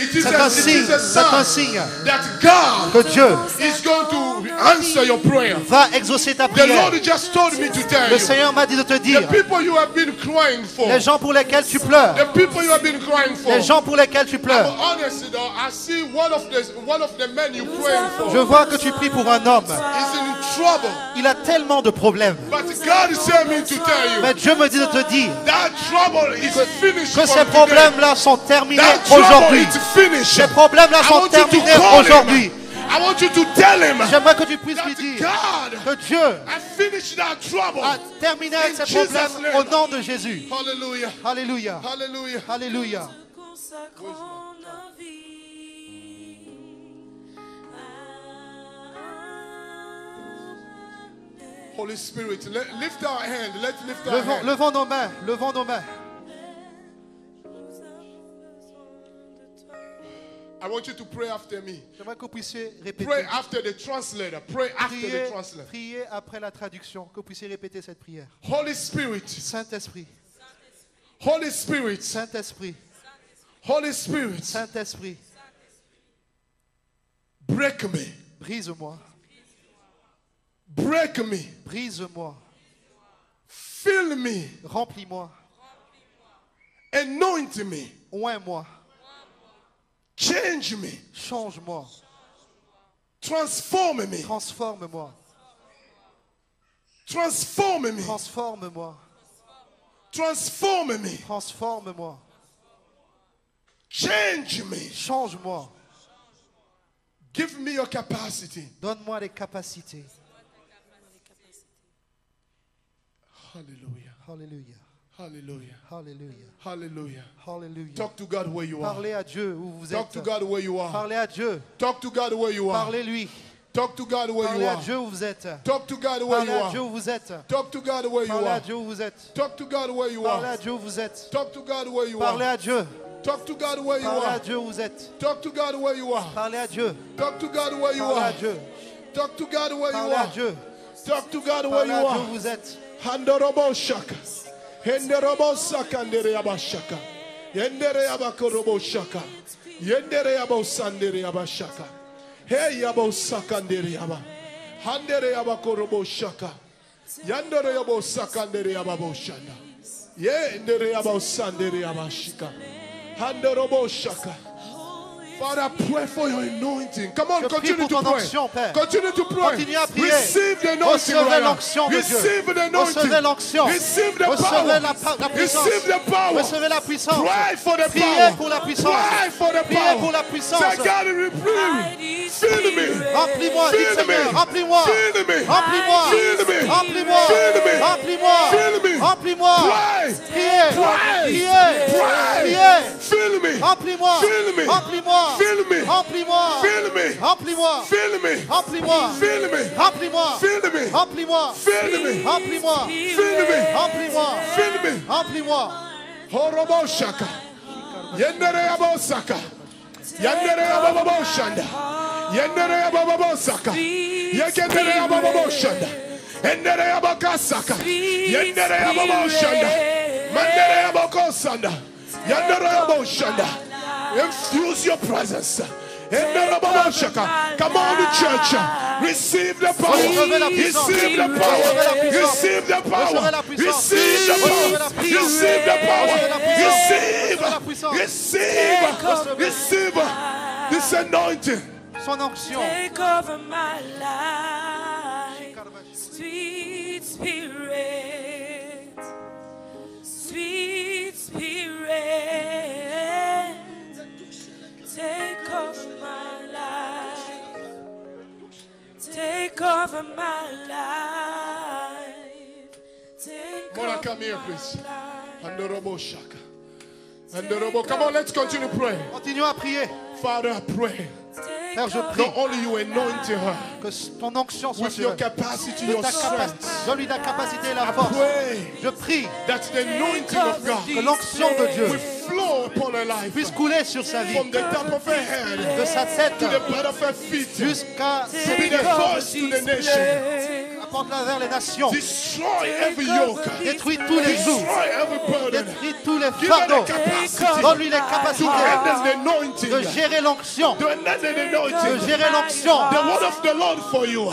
It is C'est a un signe, c'est un signe that God que Dieu is going to answer your prayer. va exaucer ta The prière. Lord just told me to tell Le you. Seigneur m'a dit de te dire, The people you have been crying for. les gens pour lesquels tu pleures, The people you have been crying for. les gens pour lesquels tu But pleures. honestly though, I see one of the men you praying for Je vois que tu pries pour un homme. is in trouble. Il a tellement de problèmes. But God is telling me to tell you Mais Dieu me dit de te dire that trouble is finished que from ces today. problèmes-là sont terminés That trouble aujourd'hui. is finished. Ces problèmes-là I sont want you to terminés call aujourd'hui. him. I want you to tell him J'aimerais que tu puisses lui that dire God que Dieu has finished that trouble. a terminé In ces Jesus' problèmes name. au nom de Jésus. Hallelujah. Alléluia. Hallelujah. Alléluia. Consacrons nos vies. Holy Spirit, lift our hand. Let's lift our hand. Levons nos mains, levons nos mains. I want you to pray after me. J'aimerais que vous puissiez Pray répéter. after the translator. Pray after the Priez, translator. priez après la traduction, que vous puissiez répéter cette prière. Holy Spirit. Saint-Esprit, Holy Spirit. Saint-Esprit, Holy Spirit. Saint-Esprit, Break me. brise-moi, Break me. brise-moi, Fill me. remplis-moi, Anoint me. oins-moi, Change me. Change-moi. Transform me. Transforme-moi. Transform me. Transforme-moi. Transform me. Transforme-moi. Change me. Change-moi. Give me your capacity. Donne-moi les capacités. Hallelujah. Alléluia. Hallelujah. Alléluia. Hallelujah. Alléluia. Talk to God where you are. Parlez à Dieu où vous Talk to êtes. God where you are. Parlez à Dieu. Talk to God where you are. Parlez-lui. Talk to God where Parlez you à are. Dieu où vous êtes. Talk to God where Parlez you à Dieu are. où vous êtes. Talk to God where you Parlez à are. Dieu où vous êtes. Talk to God where you Parlez are. à Dieu où vous êtes. Talk to God where you Parlez are. à Dieu. Talk to God where you Parlez à are. Dieu où vous êtes. Talk to God where you are. Parlez à Dieu. Talk to God where you Parlez à are. Dieu. Talk to God where you Parlez à are. Dieu. Talk to God where Parlez you à Dieu où are. vous êtes. Handorobo shaka. Henderobo shaka ndere yabashaka. Yendere yabakorobo shaka. Yendere yabo sandere yabashaka. Hey yabo saka ndere yaba. Handere yabakorobo shaka. Yandere yabo saka ndere yababo shanda. Yendere yabo sandere yabashika. Handorobo shaka. Father, I pray for your anointing. Come on, Je prie continue pour to ton pray. onction, Père. Continue to pray. Continuez à prier. Receive the anointing Recevez right now. l'onction de Dieu. Receive the anointing. Recevez l'onction. Receive the Recevez power. la puissance. Receive the power. Recevez la puissance. Pray for the Priez power. pour la puissance. Pray for the Priez power. pour la puissance. Say, God, reprove. Fill me. Remplis-moi, dites Fill me. Seigneur, remplis-moi. Fill me. Remplis-moi. Fill me. Remplis-moi. Fill me. Remplis-moi. Fill me. Remplis-moi. Pray. Priez. Pray. Priez. Pray. Priez. Fill me. Remplis-moi. Fill me. Remplis-moi. Fill me. Remplis-moi. Fill me. Remplis-moi. Fill me. Remplis-moi. Fill me. Remplis-moi. Fill me. Remplis-moi. Fill me. Remplis-moi. Fill me. Remplis-moi. Fill me. Remplis-moi. Horobo shaka. Yendere yabo saka. Yendere yabo babo shanda. Yendere yabo babo saka. Yekendere yabo babo shanda. Yendere yabo kasaka. Yendere yabo babo shanda. Mandere yabo kosanda. Yendere yabo shanda. Infuse your presence. Come on, the church. Receive the power. Receive the power. Receive the power. Receive the power. Receive the power. Receive. Receive this anointing. Son onction. Take over my life, sweet spirit, sweet spirit. Take over my life, take over my life, take Mona, over come here, my please. life. Andorobo shaka. Andorobo. Come on, let's continue praying. Continuons à prier. Father, I pray. Père, je prie Not only you anointing her que ton onction soit with sur your elle. capacity, De your ta strength. capacité, donne-lui ta capacité et la I force. pray Je prie that the anointing of que God l'onction de Dieu will flow upon her life puisse couler sur sa vie, from the top of her head de sa tête to the bottom of her feet. jusqu'à ses Be pieds. the voice to the nation. Apporte-la vers les nations. Destroy every yoke. Détruis tous les jougs. Destroy every burden. Détruis tous les Give her fardeaux. the capacity Donne-lui les to capacités handle the anointing. de gérer l'onction. To handle the De anointing. gérer l'onction. The word of the Lord for you.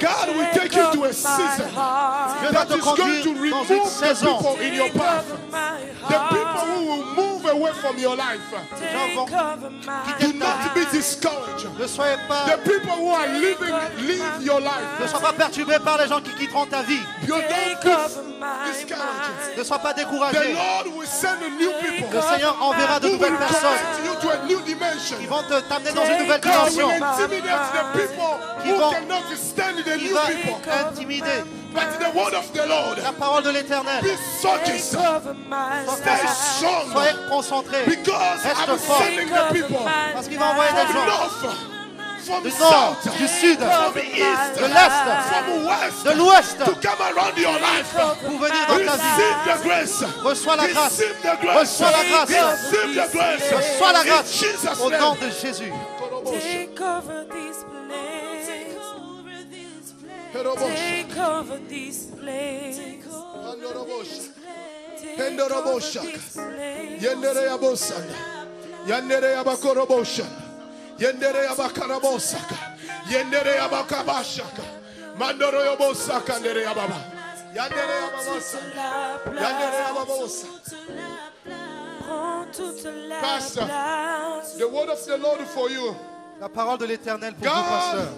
God will take you to a season Dieu va that te is going to conduire dans remove une the saison. people in your path. The people who will move away from your life. Les gens vont Do not be discouraged. Ne soyez pas, The people who are leave your life. ne sois pas perturbé par les gens qui quitteront ta vie. You don't be discouraged. Ne sois pas The découragé. Lord will send a new people Le Seigneur enverra de who will nouvelles personnes connect you to a new dimension. qui vont t'amener dans une nouvelle God dimension, will intimidate the people Qui who vont- cannot stand the qui new va people. intimider But the word of the Lord, la parole de l'Éternel. be focused, stay strong, Soyez concentrés. because Reste I'm fort. sending the people Parce qu'il va envoyer des from gens north, from du nord, south, du sud, from east, de l'est, from west, de l'ouest to come around your life. pour venir dans ta vie. Receive the grace. Reçois la grâce. Receive the grace. Reçois la grâce. Receive the grace. Reçois la In grâce Jesus' au nom name. de Jésus. Take over this place. Take over this place. Take over this place. Yendere yabosanda. Yendere yabakorobosha. Yendere yabakarabosaka. Yendere yabakabashaka. Mandoro yobosaka ndere yababa. Yendere yababosaka. Yendere yababosa. Prends toute la Pastor, place. the word of the Lord for you. La parole de l'Éternel pour vous, God, pasteur.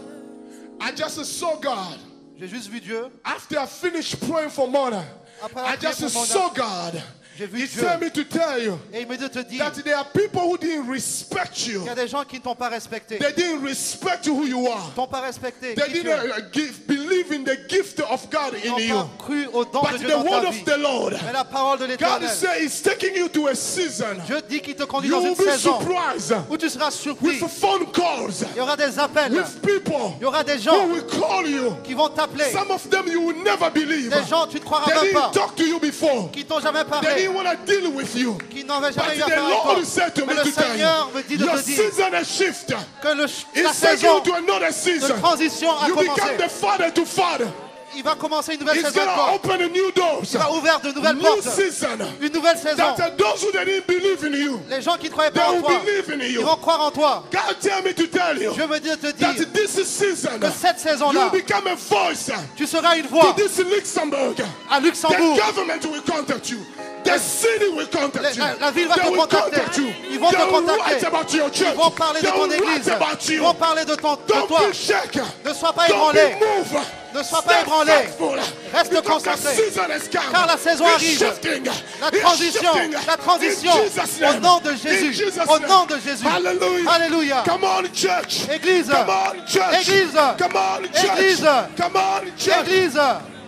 I just saw God. J'ai juste vu Dieu. After I finished praying for Mona, Après I avoir prié just pour saw Mona, God. j'ai vu He Dieu. told me to tell you Et il me dit de te dire that there are people who didn't respect you. qu'il y a des gens qui ne t'ont pas respecté. They didn't respect who you are. Ne t'ont pas respecté. They qui tu es. didn't believe in the gift of God Ils in n'ont you. pas cru au don de But Dieu the dans word ta vie. of the Lord, Mais la parole de God l'Éternel, says He's taking you to a season. Dieu dit qu'il te conduit You dans will une be saison surprised où tu seras surpris. with phone calls, Il y aura des appels. with people Il y aura des who gens will call you. qui vont t'appeler. Some of them you will never believe. Des gens, tu ne croiras They même didn't pas, talk to you before. qui t'ont jamais They parlé, didn't want to deal with you. qui n'avaient But jamais eu the affaire avec toi. Lord said to me Mais le to tell Seigneur me dit you, de your te dire season has shifted. que la It's taking saison you to another de season. transition a You become commencé. the father to father. Il va commencer une nouvelle He's saison going to encore. open a new doors. Il va ouvrir de nouvelles New portes. season. Une nouvelle saison. That those who didn't believe in you, Les gens qui ne croyaient they pas en will toi, believe in ils you. vont croire en toi. God tell me to tell you Je me dis de te that dire this season que cette you saison-là, will become a voice tu seras une to voix this Luxembourg. à The Luxembourg. government will contact you. The city will contact you. La ville va They te will contacter. contact you. Ils vont They te will write contacter. about your church. Ils vont parler de They ton will write église. about Ils you. vont parler de toi. Don't be shaken. Ne sois pas Don't ébranlé. be moved. Ne sois pas Stay ébranlé. faithful. Reste Because the concentré. season has come. Car la saison It's arrive. shifting. La It's transition, shifting. la transition. In Jesus' Au name. nom de In Jésus. Jesus' Au name. nom de Jésus. Hallelujah. Alléluia. Come on, church. Église. Come on, church. Église. Come on, church. Église. Come on, church. Église.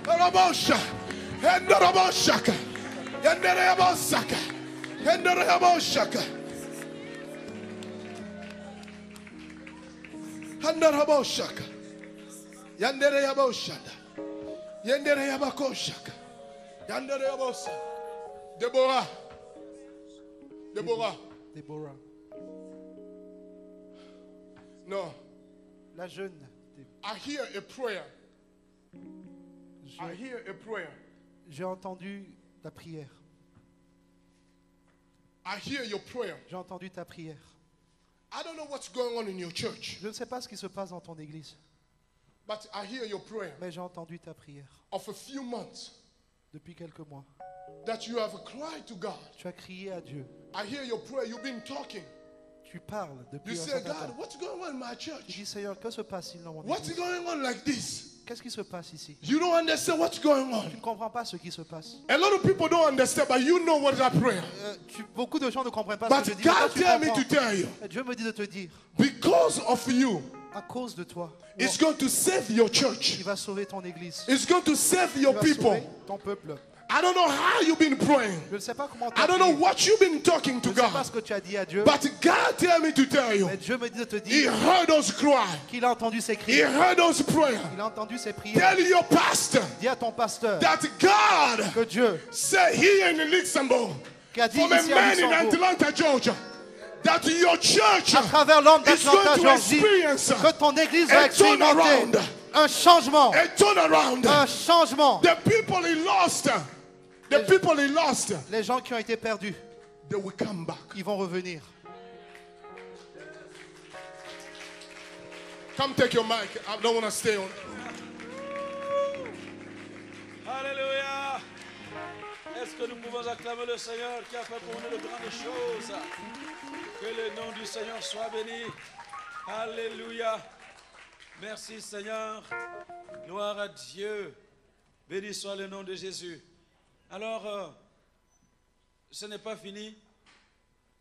Rabosha. Hendoraboshaka. Henderabosaka. Hendoraboshaka. Hendoraboshaka. Yandereyaboshanda. Yendereyabakoshaka. Yandereyabosa. Deborah. Deborah. Déborah. No. La jeune. I hear a prayer. I J'ai hear a prayer. j'ai entendu ta prière. I hear your prayer. J'ai entendu ta prière. I don't know what's going on in your church, Je ne sais pas ce qui se passe dans ton église, but I hear your prayer mais j'ai entendu ta prière of a few months depuis quelques mois. that you have cried to God. Tu as crié à Dieu. I hear your prayer. You've been talking. Tu parles depuis You un say, certain God, temps. what's going on in my Tu church? dis, Seigneur, que se passe-t-il dans mon What's église? going on like this? Qu'est-ce qui se passe ici? You don't understand what's going Tu on. ne comprends pas ce qui se passe. A lot of people don't understand, but you know what is that prayer. Beaucoup de gens ne comprennent pas ce But que je dis. mais toi, God tu tell me comprends. to tell you, Et Dieu me dit de te dire, because of you, à cause de toi, it's going to save your church. il va sauver ton église. It's going to save Il your va people. sauver ton peuple. I don't know how you've been praying. Je ne sais pas comment tu I as don't know prié. what you've been talking Je to ne sais pas God. ce que tu as dit à Dieu. But God tell me to tell you, Mais Dieu me dit de te He dire heard us cry. qu'il a entendu ses He cris. heard us prayer. Il a entendu ses prières. Tell your pastor Dis à ton pasteur that God que Dieu, said here in Luxembourg, qui a dit from a ici à man in Luxembourg, Atlanta, Georgia, that your church à travers l'homme is going d'Atlanta, to Georgie, experience que ton église va a turnaround. expérimenter un changement. A turnaround. Un changement. The people he lost, the people he lost, Les gens qui ont été perdus, they will come back. ils vont revenir. Come take your mic. I don't want to stay on. Alléluia. Est-ce que nous pouvons acclamer le Seigneur qui a fait pour nous de grandes choses? Que le nom du Seigneur soit béni. Alléluia. Merci Seigneur. Gloire à Dieu. Béni soit le nom de Jésus. Alors, ce n'est pas fini.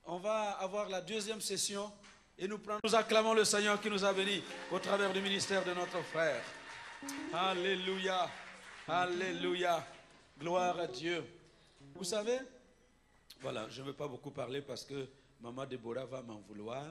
On va avoir la deuxième session et nous acclamons le Seigneur qui nous a bénis au travers du ministère de notre frère. Alléluia. Alléluia. Gloire à Dieu. Vous savez, voilà, je ne veux pas beaucoup parler parce que Maman Déborah va m'en vouloir.